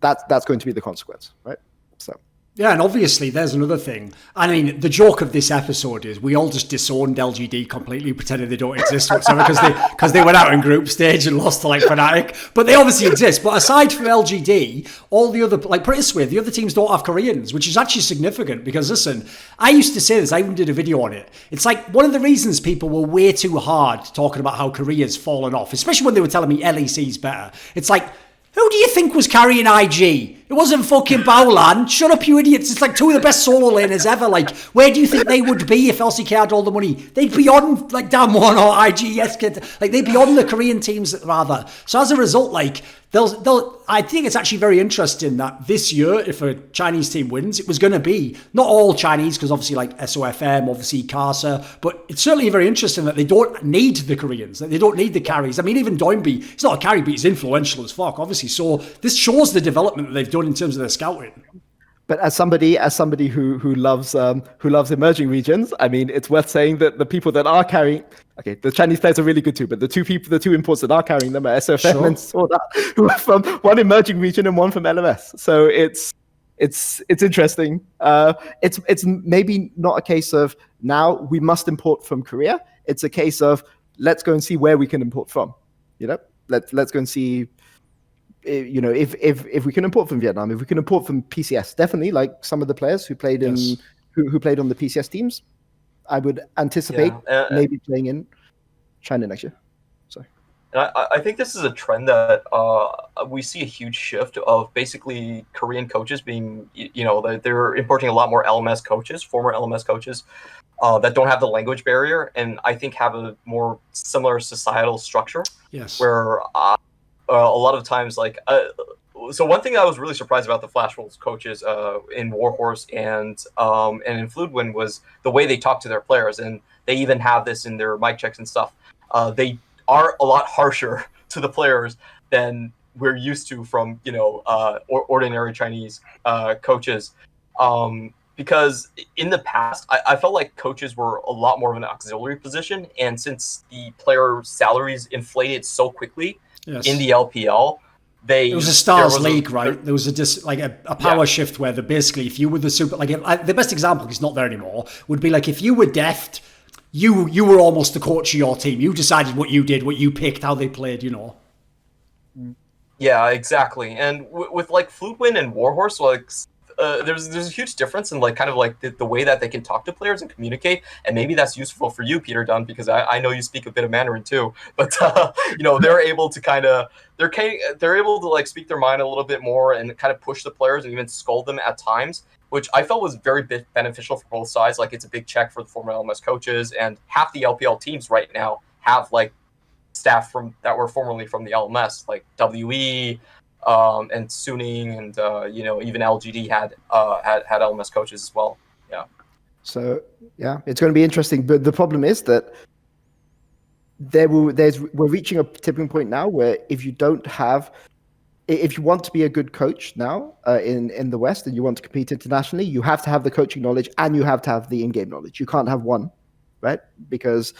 that's going to be the consequence, right? So. Yeah, and obviously there's another thing. I mean, the joke of this episode is we all just disowned LGD completely, pretending they don't exist whatsoever because they went out in group stage and lost to like Fnatic. But they obviously exist. But aside from LGD, all the other, like put it this way, the other teams don't have Koreans, which is actually significant because listen, I used to say this, I even did a video on it. It's like one of the reasons people were way too hard talking about how Korea's fallen off, especially when they were telling me LEC's better. It's like, who do you think was carrying IG? It wasn't fucking Baolan. Shut up, you idiots. It's like 2 of the best solo laners ever. Like, where do you think they would be if LCK had all the money? They'd be on, like, Damwon or IG, yes, like, they'd be on the Korean teams, rather. So as a result, like, I think it's actually very interesting that this year, if a Chinese team wins, it was going to be not all Chinese, because obviously like SofM, obviously Karsa, but it's certainly very interesting that they don't need the Koreans, that they don't need the carries. I mean, even Doinby, he's not a carry, but he's influential as fuck, obviously. So this shows the development that they've done in terms of their scouting. But as somebody who loves emerging regions, I mean, it's worth saying that the people that are carrying, okay, the Chinese players are really good too, but the two imports that are carrying them are SofM and SwordArt, who are from one emerging region and one from LMS. So it's interesting. It's maybe not a case of now we must import from Korea. It's a case of let's go and see where we can import from. Let's go and see. If we can import from Vietnam, if we can import from PCS, definitely, like some of the players who played in who played on the PCS teams, I would anticipate maybe playing in China next year. So, and I think this is a trend that we see a huge shift of basically Korean coaches being, they're importing a lot more LMS coaches, former LMS coaches, that don't have the language barrier, and I think have a more similar societal structure. Yes. Where a lot of times, like, so one thing I was really surprised about the Flash Wolves coaches in Warhorse and in Fluidwind was the way they talk to their players, and they even have this in their mic checks and stuff. They are a lot harsher to the players than we're used to from ordinary Chinese coaches. Because in the past, I felt like coaches were a lot more of an auxiliary position, and since the player salaries inflated so quickly in the LPL, it was a Stars League, right? There was a power shift where basically, if you were the super, like the best example, because it's not there anymore, would be like if you were Deft, you were almost the coach of your team. You decided what you did, what you picked, how they played, Yeah, exactly. And with like Fluidwind and Warhorse, like there's a huge difference in like kind of like the way that they can talk to players and communicate, and maybe that's useful for you, Peter Dunn, because I know you speak a bit of Mandarin too. But they're able to they're able to like speak their mind a little bit more and kind of push the players and even scold them at times, which I felt was very beneficial for both sides. Like it's a big check for the former LMS coaches, and half the LPL teams right now have like staff that were formerly from the LMS, like WE. and Suning and even LGD had LMS coaches as well. Yeah. So yeah, it's going to be interesting. But the problem is that we're reaching a tipping point now where if you want to be a good coach now in the West and you want to compete internationally, you have to have the coaching knowledge and you have to have the in-game knowledge. You can't have one, right? Because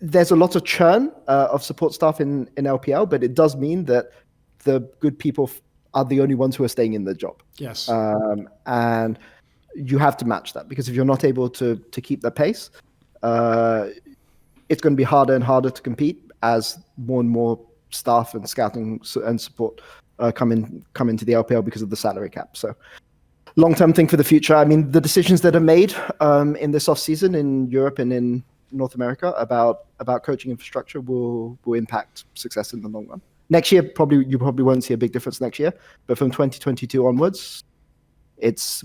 there's a lot of churn of support staff in LPL, but it does mean that the good people are the only ones who are staying in their job. Yes. And you have to match that, because if you're not able to keep the pace, it's going to be harder and harder to compete as more and more staff and scouting and support come into the LPL because of the salary cap. So long-term thing for the future. I mean, the decisions that are made in this off-season in Europe and in North America about coaching infrastructure will impact success in the long run. Next year, you probably won't see a big difference next year, but from 2022 onwards,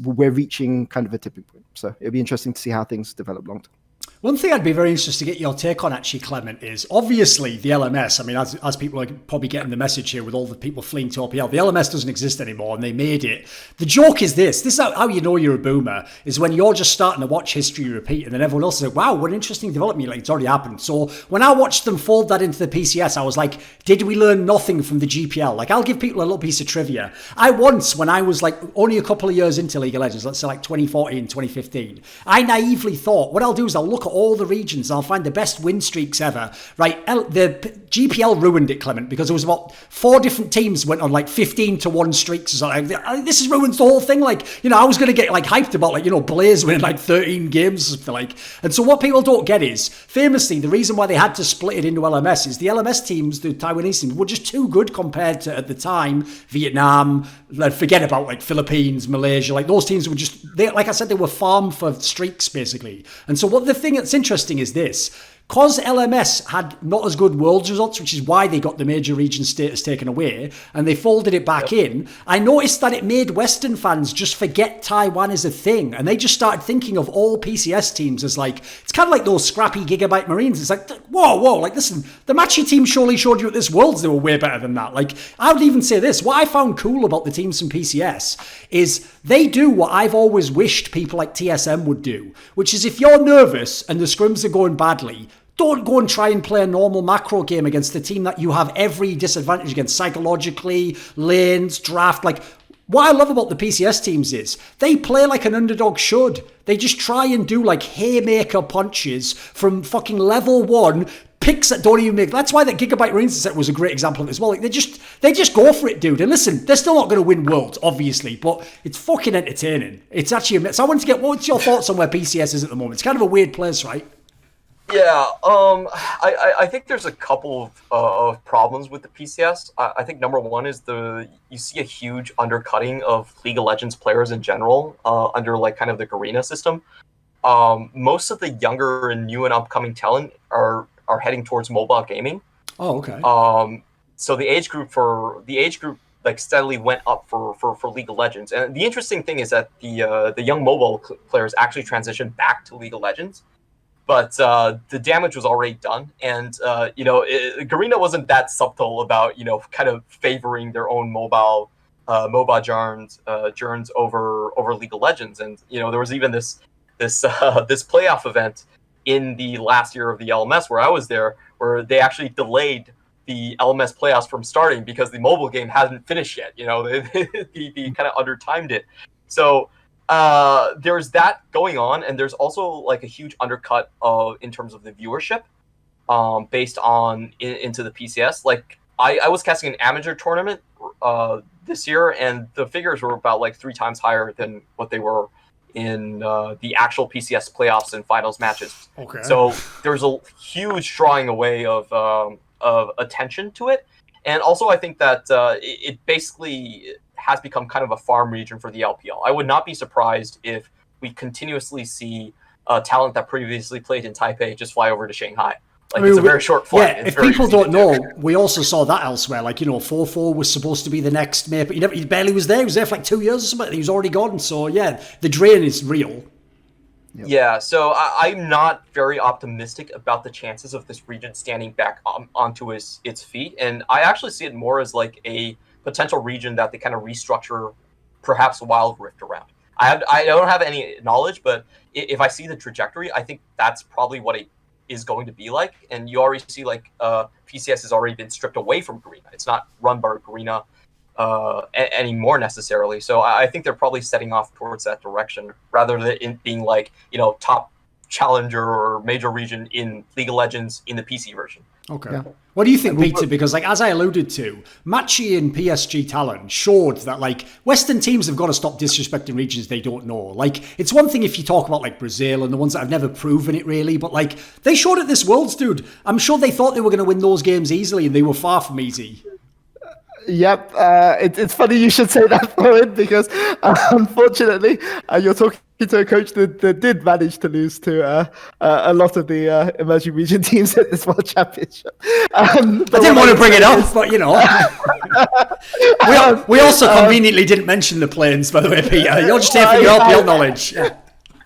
we're reaching kind of a tipping point. So it'll be interesting to see how things develop long term. One thing I'd be very interested to get your take on, actually, Clement, is obviously the LMS. I mean, as people are probably getting the message here with all the people fleeing to LPL, the LMS doesn't exist anymore, and they made it. The joke is this is how you know you're a boomer, is when you're just starting to watch history repeat, and then everyone else is like, wow, what an interesting development, like, it's already happened. So when I watched them fold that into the PCS, I was like, did we learn nothing from the GPL? Like, I'll give people a little piece of trivia. I once, when I was like only a couple of years into League of Legends, let's say like 2014, 2015, I naively thought, what I'll do is I'll look at all the regions, I'll find the best win streaks ever, right? The GPL ruined it, Clement, because there was about 4 different teams went on like 15-1 streaks or something. This has ruined the whole thing. Like, I was going to get like hyped about like, Blaze winning like 13 games or something like. And so what people don't get is, famously, the reason why they had to split it into LMS is the LMS teams, the Taiwanese teams, were just too good compared to, at the time, Vietnam, forget about like Philippines, Malaysia, like those teams were just, like I said, they were farmed for streaks basically. And so what the thing that's interesting is this: because LMS had not as good Worlds results, which is why they got the major region status taken away, and they folded it back in, I noticed that it made Western fans just forget Taiwan is a thing, and they just started thinking of all PCS teams as like, it's kind of like those scrappy Gigabyte Marines. It's like, whoa, like, listen, the matchy team surely showed you at this Worlds they were way better than that. Like, I would even say this, what I found cool about the teams from PCS is they do what I've always wished people like TSM would do, which is if you're nervous and the scrims are going badly, don't go and try and play a normal macro game against the team that you have every disadvantage against psychologically, lanes, draft. Like, what I love about the PCS teams is they play like an underdog should. They just try and do like haymaker punches from fucking level 1, picks that don't even make. That's why that Gigabyte Marines set was a great example of it as well. Like, they just go for it, dude. And listen, they're still not going to win Worlds, obviously, but it's fucking entertaining. It's actually. So I wanted to get, what's your thoughts on where PCS is at the moment? It's kind of a weird place, right? Yeah, I think there's a couple of problems with the PCS. I think number one is you see a huge undercutting of League of Legends players in general under like kind of the Garena system. Most of the younger and new and upcoming talent are heading towards mobile gaming. Oh, okay. So the age group like steadily went up for League of Legends. And the interesting thing is that the young mobile players actually transitioned back to League of Legends. But the damage was already done, and Garena wasn't that subtle about kind of favoring their own mobile journs over League of Legends, and there was even this playoff event in the last year of the LMS where I was there, where they actually delayed the LMS playoffs from starting because the mobile game hasn't finished yet. They kind of undertimed it, so. There's that going on, and there's also like a huge undercut in terms of the viewership based on into the PCS. Like I was casting an amateur tournament this year, and the figures were about like 3 times higher than what they were in the actual PCS playoffs and finals matches. Okay. So there's a huge drawing away of attention to it, and also I think that it basically has become kind of a farm region for the LPL. I would not be surprised if we continuously see talent that previously played in Taipei just fly over to Shanghai. Like, it's a very short flight. Yeah, if people don't know, we also saw that elsewhere. Like, 4-4 was supposed to be the next mayor, but he barely was there. He was there for like 2 years or something. He was already gone. So, yeah, the drain is real. Yeah, so I'm not very optimistic about the chances of this region standing back onto its feet, and I actually see it more as like a potential region that they kind of restructure, perhaps Wild Rift around. I don't have any knowledge, but if I see the trajectory, I think that's probably what it is going to be like. And you already see like PCS has already been stripped away from Garena. It's not run by Garena anymore necessarily. So I think they're probably setting off towards that direction rather than it being like, top challenger or major region in League of Legends in the PC version. Okay. Yeah. What do you think, Peter? Because like as I alluded to, Matchy and PSG Talent showed that like Western teams have got to stop disrespecting regions they don't know. Like it's one thing if you talk about like Brazil and the ones that have never proven it really, but like they showed at this Worlds, dude. I'm sure they thought they were going to win those games easily and they were far from easy. Yep, it's funny you should say that, Thorin, because unfortunately you're talking to a coach that did manage to lose to a lot of the emerging region teams at this World Championship. I didn't want to bring it up, but we also conveniently didn't mention the planes, by the way, Peter. You're just here for your LPL knowledge. Yeah.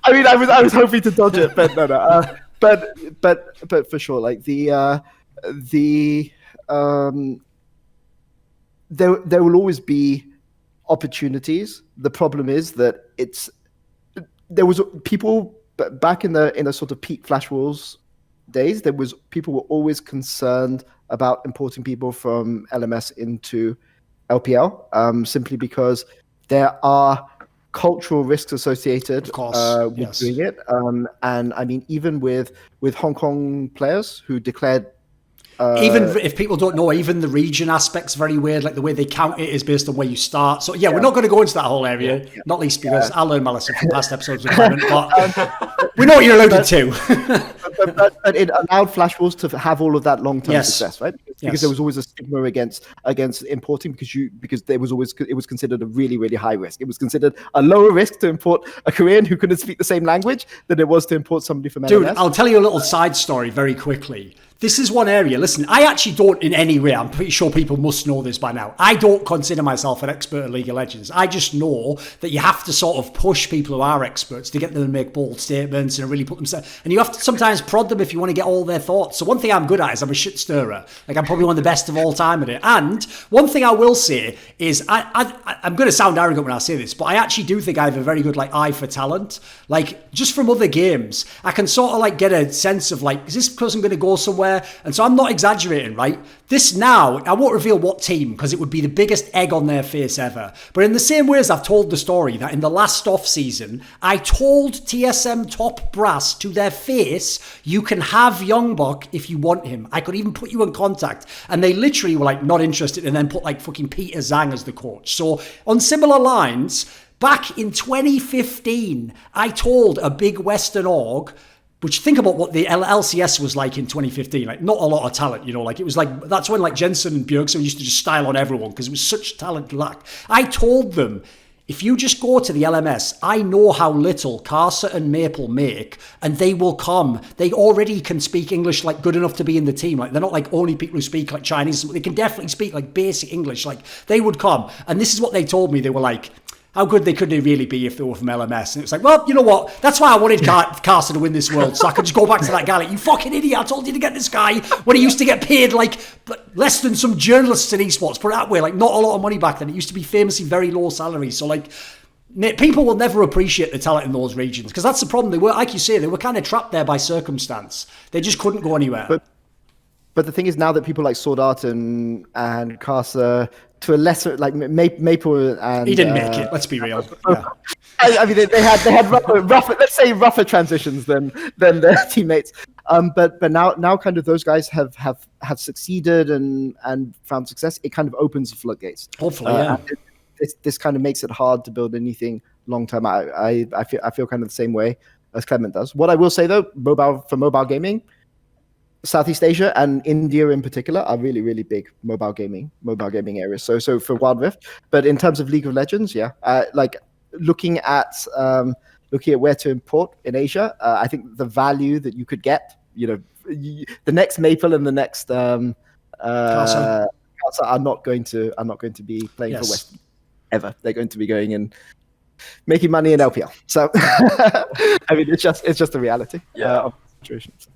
I mean, I was hoping to dodge it, but no. But for sure, like there will always be opportunities. The problem is that there was people back in the sort of peak Flash Wars days. People were always concerned about importing people from LMS into LPL, simply because there are cultural risks associated with doing it. And I mean, even with Hong Kong players who declared. Even if people don't know, even the region aspect's very weird. Like the way they count it is based on where you start. So we're not going to go into that whole area, not least because I learned my lesson from past episodes of Clement, but we know what you're alluding to. but it allowed Flash Wars to have all of that long-term success, right? Because there was always a stigma against importing because it was considered a really, really high risk. It was considered a lower risk to import a Korean who couldn't speak the same language than it was to import somebody from LMS. Dude, I'll tell you a little side story very quickly. This is one area, listen, I actually don't in any way, I'm pretty sure people must know this by now, I don't consider myself an expert in League of Legends. I just know that you have to sort of push people who are experts to get them to make bold statements and really put themselves, and you have to sometimes prod them if you want to get all their thoughts. So one thing I'm good at is I'm a shit stirrer. Like I'm probably one of the best of all time at it. And one thing I will say is, I'm going to sound arrogant when I say this, but I actually do think I have a very good eye for talent. Like just from other games, I can sort of like get a sense of like, is this person going to go somewhere? And so I'm not exaggerating, right? This now, I won't reveal what team because it would be the biggest egg on their face ever. But in the same way as I've told the story that in the last off season, I told TSM top brass to their face, you can have Youngbuck if you want him. I could even put you in contact. And they literally were like not interested and then put like fucking Peter Zhang as the coach. So on similar lines, back in 2015, I told a big Western org, which think about what the LCS was like in 2015, like not a lot of talent, like it was like, that's when like Jensen and Bjergsen used to just style on everyone because it was such talent lack. I told them, if you just go to the LMS, I know how little Karsa and Maple make and they will come. They already can speak English like good enough to be in the team. Like they're not like only people who speak like Chinese. They can definitely speak like basic English. Like they would come. And this is what they told me. They were like, how good could they really be if they were from LMS? And it was like, well, you know what? That's why I wanted Karsa to win this world, so I could just go back to that guy like, you fucking idiot, I told you to get this guy when he used to get paid like less than some journalists in esports, put it that way, like not a lot of money back then. It used to be famously very low salaries. So like, people will never appreciate the talent in those regions because that's the problem. They were, like you say, they were kind of trapped there by circumstance. They just couldn't go anywhere. But the thing is now that people like SwordArt and Karsa, to a lesser, like Maple and... He didn't make it, let's be real. Yeah. I mean, they had rougher, let's say rougher transitions than their teammates. But now kind of those guys have succeeded and found success. It kind of opens the floodgates. Hopefully, yeah. This kind of makes it hard to build anything long term. I feel kind of the same way as Clement does. What I will say though, mobile gaming, Southeast Asia and India in particular are really, really big mobile gaming areas. So for Wild Rift, but in terms of League of Legends, like looking at where to import in Asia, I think the value that you could get, the next Maple and the next Karsa are not going to be playing for West ever. They're going to be going in making money in LPL. So I mean, it's just the reality of the situation. So.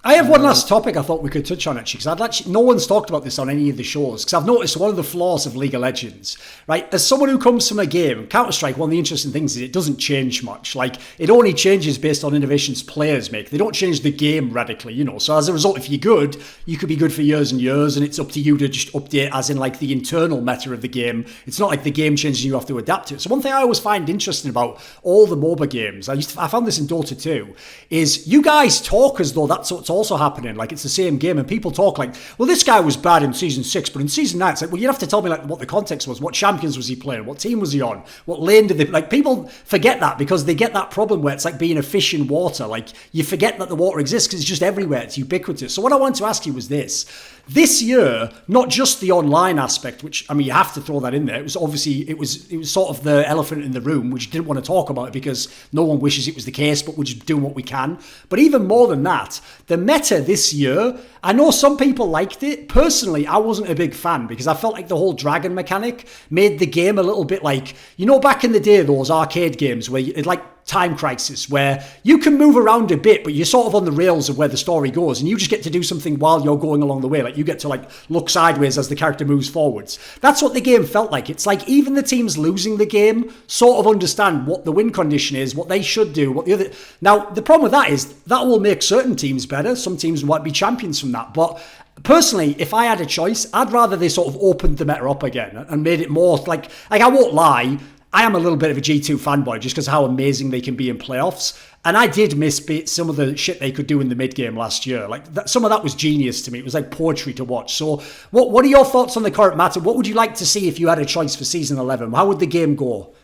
I have one last topic I thought we could touch on, actually, because no one's talked about this on any of the shows, because I've noticed one of the flaws of League of Legends, right? As someone who comes from a game, Counter-Strike, one of the interesting things is it doesn't change much. Like, it only changes based on innovations players make. They don't change the game radically, you know. So as a result, if you're good, you could be good for years and years, and it's up to you to just update as in, like, the internal meta of the game. It's not like the game changes and you have to adapt to it. So one thing I always find interesting about all the MOBA games, I found this in Dota 2, is you guys talk as though that's what's also happening, like it's the same game, and people talk like, well, this guy was bad in season 6, but in season 9 it's like, well, you have to tell me like what the context was, what champions was he playing, what team was he on, what lane did they, like, people forget that because they get that problem where it's like being a fish in water, like you forget that the water exists because it's just everywhere, it's ubiquitous. So what I wanted to ask you was this year, not just the online aspect, which, I mean, you have to throw that in there. It was obviously, it was sort of the elephant in the room, which didn't want to talk about it because no one wishes it was the case, but we're just doing what we can. But even more than that, the meta this year, I know some people liked it. Personally, I wasn't a big fan because I felt like the whole dragon mechanic made the game a little bit like, you know, back in the day, those arcade games where it's like Time Crisis, where you can move around a bit, but you're sort of on the rails of where the story goes, and you just get to do something while you're going along the way. Like, you get to like look sideways as the character moves forwards. That's what the game felt like. It's like even the teams losing the game sort of understand what the win condition is, what they should do, what the other. Now, the problem with that is that will make certain teams better. Some teams might be champions from that, but personally, if I had a choice, I'd rather they sort of opened the meta up again and made it more like I won't lie, I am a little bit of a G2 fanboy just because of how amazing they can be in playoffs. And I did miss some of the shit they could do in the mid game last year. Like some of that was genius to me. It was like poetry to watch. So what are your thoughts on the current meta? What would you like to see if you had a choice for season 11? How would the game go?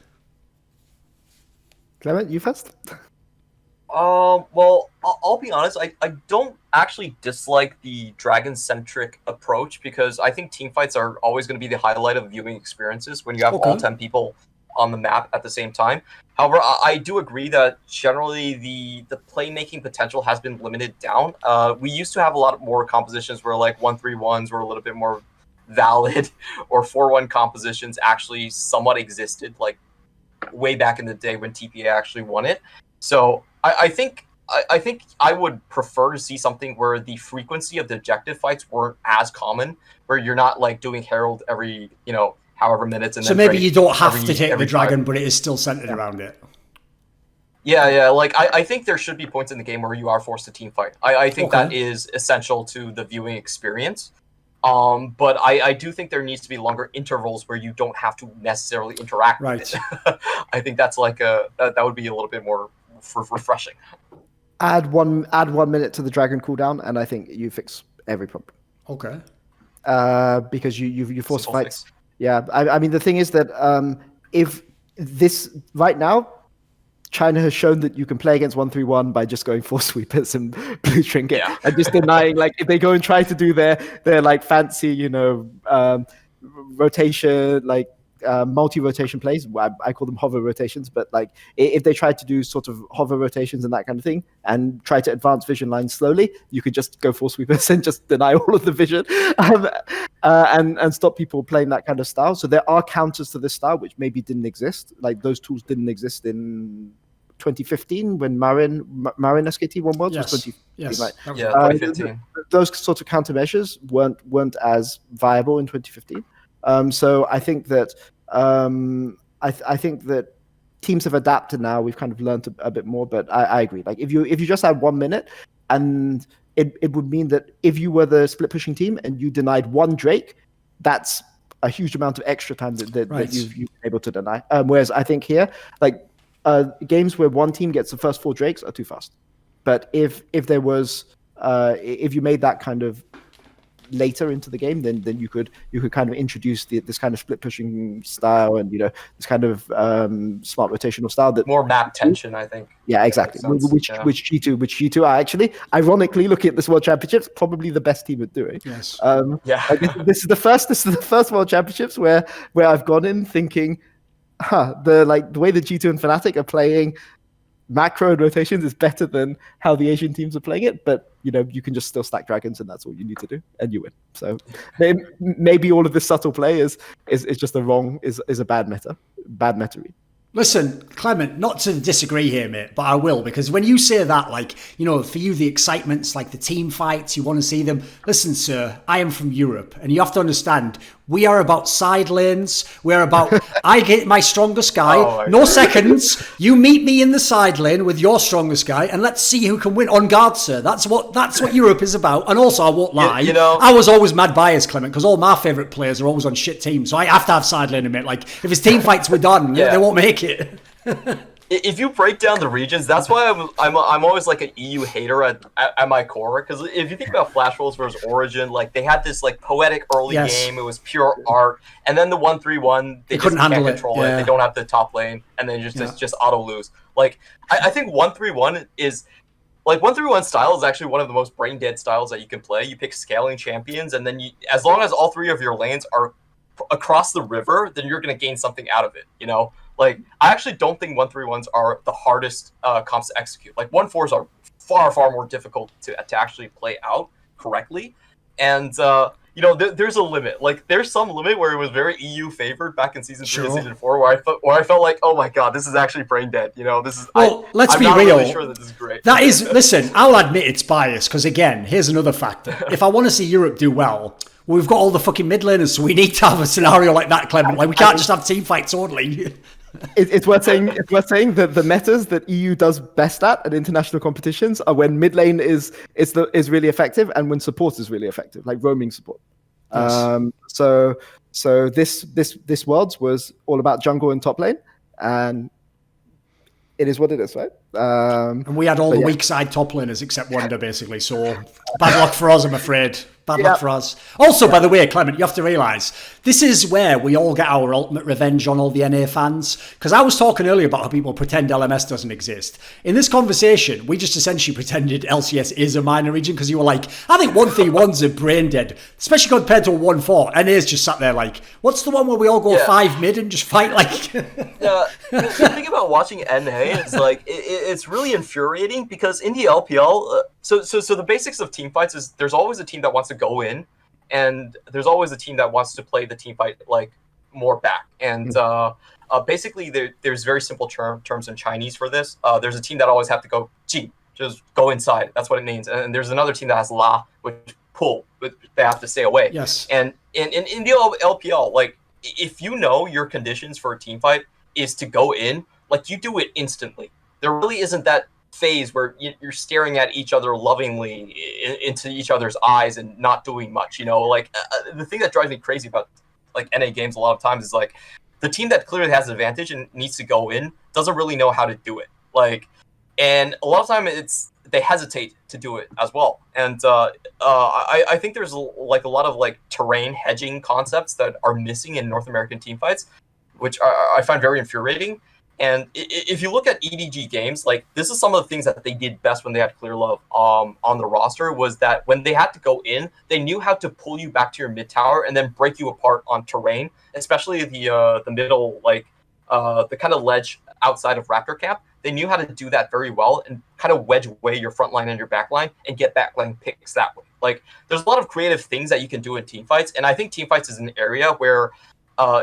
Clement, you first? Well, I'll be honest. I don't actually dislike the dragon-centric approach because I think teamfights are always going to be the highlight of viewing experiences when you have all 10 people on the map at the same time. However, I do agree that generally the playmaking potential has been limited down. We used to have a lot more compositions where like 1-3-1s were a little bit more valid, or 4-1 compositions actually somewhat existed, like way back in the day when TPA actually won it. So I think I would prefer to see something where the frequency of the objective fights weren't as common, where you're not like doing Herald every, you know, however minutes. And so then maybe you don't have to take the every dragon, but it is still centered around it. Yeah. Like I think there should be points in the game where you are forced to team fight. I think that is essential to the viewing experience. But I do think there needs to be longer intervals where you don't have to necessarily interact with it. I think that's like that would be a little bit more refreshing. Add one minute to the dragon cooldown, and I think you fix every problem. Okay. Because you force Simple fights. fix. Yeah, I mean the thing is that if this right now, China has shown that you can play against 1-3-1 by just going 4 sweepers and blue trinket and just denying, like, if they go and try to do their like fancy, you know, rotation, like multi-rotation plays. I call them hover rotations, but like if they try to do sort of hover rotations and that kind of thing and try to advance vision lines slowly, you could just go 4 sweepers and just deny all of the vision and stop people playing that kind of style. So there are counters to this style which maybe didn't exist. Like those tools didn't exist in 2015 when Marin SKT won Worlds. Yes. Was 2015, yes. right? Yeah, 2015. Those sorts of countermeasures weren't as viable in 2015. So I think that I think that teams have adapted now. We've kind of learned a bit more, but I agree. Like if you just had 1 minute, and it would mean that if you were the split pushing team and you denied 1 Drake, that's a huge amount of extra time that you've been able to deny. Whereas I think here, like games where one team gets the first 4 Drakes are too fast. But if there was if you made that kind of later into the game, then you could kind of introduce this kind of split pushing style and, you know, this kind of smart rotational style that more map tension, I think. Yeah, exactly. Which G2 are actually, ironically, looking at this World Championships, probably the best team at doing. Yes. This is the first World Championships where I've gone in thinking, the way the G2 and Fnatic are playing macro and rotations is better than how the Asian teams are playing it, but you know, you can just still stack dragons and that's all you need to do and you win. So maybe all of this subtle play is just is a bad meta read. Listen, Clement, not to disagree here, mate, but I will, because when you say that, like, you know, for you, the excitement's like the team fights, you want to see them. Listen, sir, I am from Europe, and you have to understand, we are about side lanes. We're about, I get my strongest guy, no seconds. You meet me in the side lane with your strongest guy, and let's see who can win on guard, sir. That's what Europe is about. And also, I won't lie, you know, I was always mad biased, Clement, because all my favourite players are always on shit teams. So I have to have side lane, mate. Like, if it's team fights, we're done. They won't make it. If you break down the regions, that's why I'm always like an EU hater at my core. Because if you think about Flash Rolls versus Origin, like they had this like poetic early game. It was pure art, and then the 1-3-1, they couldn't just can't handle control it. They don't have the top lane, and then just auto lose. Like I think 1-3-1 is. Like 1-3-1 style is actually one of the most brain dead styles that you can play. You pick scaling champions, and then as long as all three of your lanes are across the river, then you're going to gain something out of it. You know, like I actually don't think 1-3-1s are the hardest comps to execute. Like 1-4s are far more difficult to actually play out correctly, and you know, there's a limit. Like, there's some limit where it was very EU favored back in season 3 and season 4, where I felt like, oh my god, this is actually brain dead. You know, this is. Well, let's I'm be not real. Really sure that this is great. That is, listen, I'll admit it's biased because again, here's another factor. If I want to see Europe do well, we've got all the fucking mid laners, so we need to have a scenario like that, Clement. Like, we can't just have team fights only. It's worth saying. It's worth saying that the metas that EU does best at international competitions are when mid lane is really effective and when support is really effective, like roaming support. Yes. So this Worlds was all about jungle and top lane, and it is what it is, right? And we had all the weak side top laners except Wonder, basically. So bad luck for us, I'm afraid. Bad luck for us. Also, by the way, Clement, you have to realise, this is where we all get our ultimate revenge on all the NA fans. Because I was talking earlier about how people pretend LMS doesn't exist. In this conversation, we just essentially pretended LCS is a minor region because you were like, I think 1-3-1s are brain dead, especially compared to a 1-4. NA's just sat there like, what's the one where we all go 5 mid and just fight like... The thing about watching NA is like, it's really infuriating because in the LPL... So the basics of team fights is there's always a team that wants to go in, and there's always a team that wants to play the team fight like more back. And basically, there's very simple terms in Chinese for this. There's a team that always have to go ji, just go inside. That's what it means. And there's another team that has la, which pull, but they have to stay away. Yes. And in the LPL, like if you know your conditions for a team fight is to go in, like you do it instantly. There really isn't that phase where you're staring at each other lovingly into each other's eyes and not doing much, you know. Like the thing that drives me crazy about like NA games a lot of times is like the team that clearly has an advantage and needs to go in doesn't really know how to do it, like, and a lot of time they hesitate to do it as well. And I think there's like a lot of like terrain hedging concepts that are missing in North American team fights, which I find very infuriating. And if you look at EDG games, like this is some of the things that they did best when they had Clear Love on the roster, was that when they had to go in, they knew how to pull you back to your mid tower and then break you apart on terrain, especially the middle, like the kind of ledge outside of Raptor Camp. They knew how to do that very well and kind of wedge away your front line and your back line and get backline picks that way. Like there's a lot of creative things that you can do in team fights, and I think team fights is an area where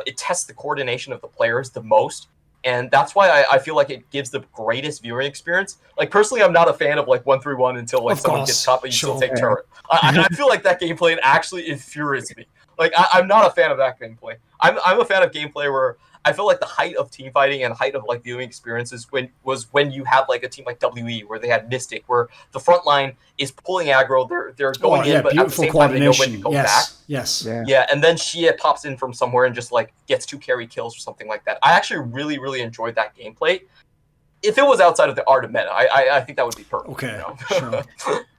it tests the coordination of the players the most. And that's why I feel like it gives the greatest viewing experience. Like personally, I'm not a fan of like 1-3-1 until like someone gets top and you still take turret. I feel like that gameplay actually infuriates me. Like I'm not a fan of that gameplay. I'm a fan of gameplay where I feel like the height of team fighting and height of like viewing experiences was when you have like a team like WE where they had Mystic, where the front line is pulling aggro, they're going in, but at the same time they know when to go back. Yes. Yeah, and then Shia pops in from somewhere and just like gets 2 carry kills or something like that. I actually really enjoyed that gameplay. If it was outside of the art of meta, I think that would be perfect. Okay, you know?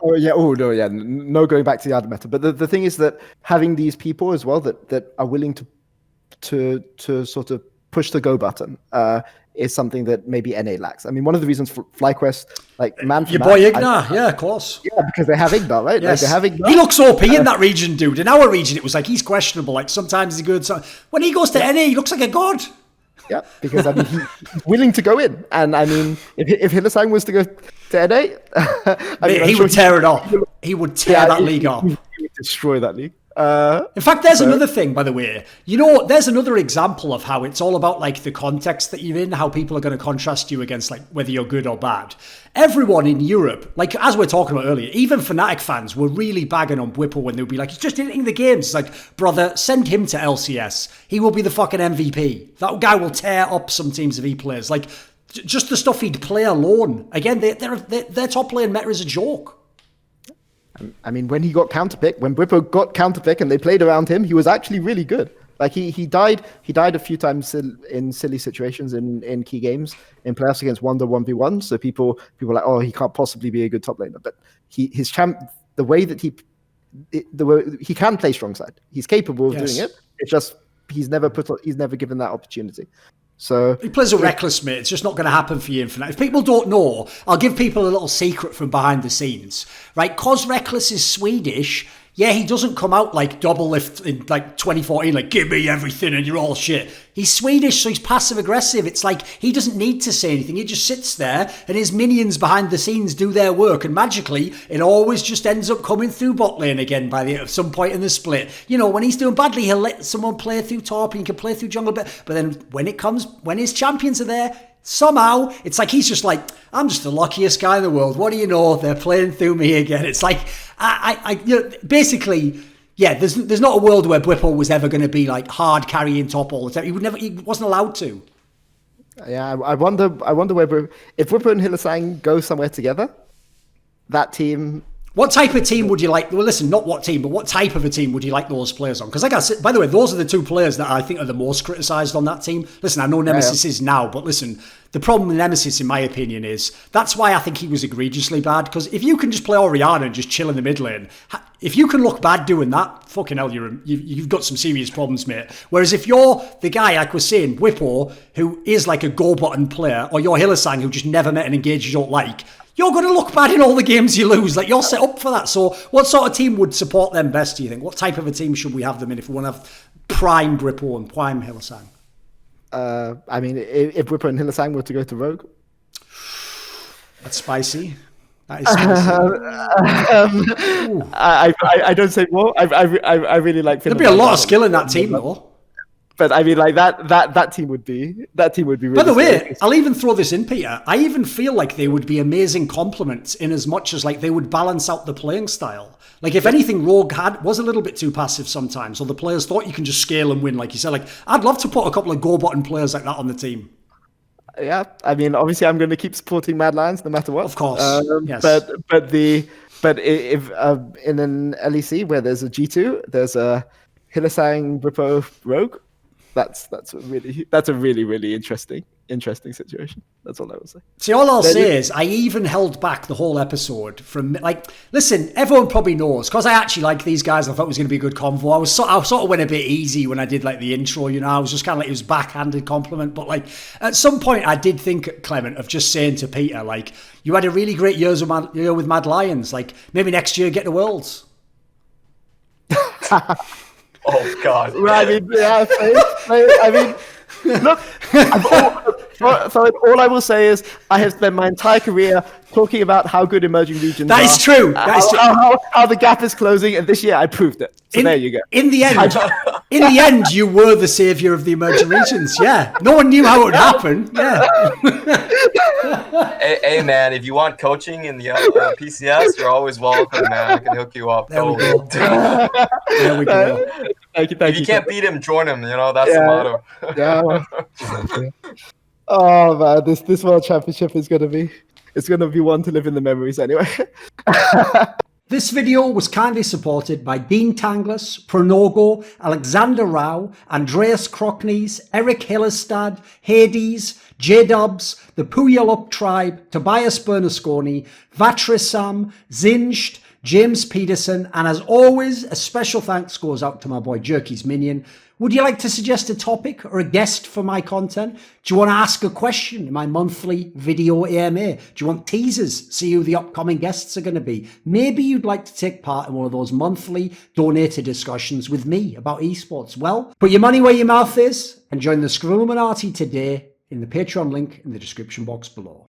sure. No going back to the art of meta. But the thing is that having these people as well that are willing to sort of push the go button is something that maybe NA lacks. I mean, one of the reasons for FlyQuest, like man for your man, boy Ignar, yeah, of course. Yeah, because they have Ignar, right? Yes. Like they have Ignar. He looks OP in that region, dude. In our region, it was like he's questionable. Like sometimes he's good. When he goes to NA, he looks like a god. Yeah, because I mean, he's willing to go in, and I mean, if Hillestad was to go to NA, He would tear it off. He would tear that league off. He would destroy that league. In fact, there's another thing, by the way. You know, there's another example of how it's all about like the context that you're in, how people are going to contrast you against like whether you're good or bad. Everyone in Europe, like as we were talking about earlier, even Fnatic fans were really bagging on Whipple when they would be like, he's just editing the games. It's like, brother, send him to LCS. He will be the fucking MVP. That guy will tear up some teams if he plays. Like, just the stuff he'd play alone. Again, their top lane meta is a joke. I mean, when he got counterpick, when Whippo got counterpick and they played around him, he was actually really good. Like he died a few times in silly situations in key games in playoffs against Wonder 1v1. So people were like, oh, he can't possibly be a good top laner. But the way that he can play strong side. He's capable of doing it. It's just he's never given that opportunity. So he plays a reckless, mate. It's just not going to happen for you in Fnatic. If people don't know, I'll give people a little secret from behind the scenes, right? Cause Reckless is Swedish. Yeah, he doesn't come out like double lift in like 2014, like give me everything and you're all shit. He's Swedish, so he's passive aggressive. It's like he doesn't need to say anything. He just sits there and his minions behind the scenes do their work. And magically, it always just ends up coming through bot lane again at some point in the split. You know, when he's doing badly, he'll let someone play through top and he can play through jungle. But then when his champions are there, somehow, it's like he's just like, I'm just the luckiest guy in the world. What do you know? They're playing through me again. It's like, basically, yeah, there's not a world where Whipple was ever going to be like hard carrying top all the time. He wasn't allowed to. Yeah, I wonder whether if Whipple and Hillesang go somewhere together, that team. What type of team would you like? Well, listen, not what team, but what type of a team would you like those players on? Because like I said, by the way, those are the two players that I think are the most criticised on that team. Listen, I know Nemesis is now, but listen, the problem with Nemesis, in my opinion, is that's why I think he was egregiously bad. Because if you can just play Orianna and just chill in the mid lane, if you can look bad doing that, fucking hell, you've got some serious problems, mate. Whereas if you're the guy, like we're saying, Whippo, who is like a go button player, or you're Hillesang, who just never met an engage you don't like, you're going to look bad in all the games you lose. Like, you're set up for that. So what sort of team would support them best, do you think? What type of a team should we have them in if we want to have prime Whippo and prime Hillesang? I mean, if Whippo and Hillesang were to go to Rogue. That's spicy. That is spicy. I don't say more. I really like Finland. There'd be a lot of skill in that team, though. But I mean, like that team would be really. By the way, I'll even throw this in, Peter. I even feel like they would be amazing complements in as much as like they would balance out the playing style. Like if anything, Rogue was a little bit too passive sometimes, or the players thought you can just scale and win, like you said. Like I'd love to put a couple of go button players like that on the team. Yeah, I mean, obviously, I'm going to keep supporting Mad Lions no matter what. Of course, yes. But if in an LEC where there's a G2, there's a Hillesang, Whippo, Rogue. That's a really interesting situation. That's all I will say. See, all I'll say is I even held back the whole episode from like, listen, everyone probably knows because I actually like these guys. I thought it was going to be a good convo. I sort of went a bit easy when I did like the intro. You know, I was just kind of like it was backhanded compliment. But like at some point, I did think, Clement, of just saying to Peter, like, you had a really great year with Mad Lions. Like maybe next year get the Worlds. Oh God! Well, I mean, yeah. I mean, look. All I will say is I have spent my entire career talking about how good emerging regions are. That is true. That is true. How the gap is closing, and this year I proved it. So there you go. In the end, you were the savior of the emerging regions. Yeah, no one knew how it would happen. Yeah. Hey man, if you want coaching in the PCS, you're always welcome, man. I can hook you up. There we go. There we go. Thank you. If you can't beat him, join him. You know that's the motto. Yeah. Oh man, this World Championship is gonna be one to live in the memories anyway. This video was kindly supported by Dean Tanglis, Pronogo, Alexander Rao, Andreas Kroknes, ErikHillestad, Hades, JDubs, the Puyallup Tribe, Tobias Bernasconi, VatriSam, Xinged, James Pederson, and as always, a special thanks goes out to my boy Jerky's Minion. Would you like to suggest a topic or a guest for my content? Do you want to ask a question in my monthly video AMA? Do you want teasers? See who the upcoming guests are going to be? Maybe you'd like to take part in one of those monthly donated discussions with me about esports. Well, put your money where your mouth is and join the Screwluminati today in the Patreon link in the description box below.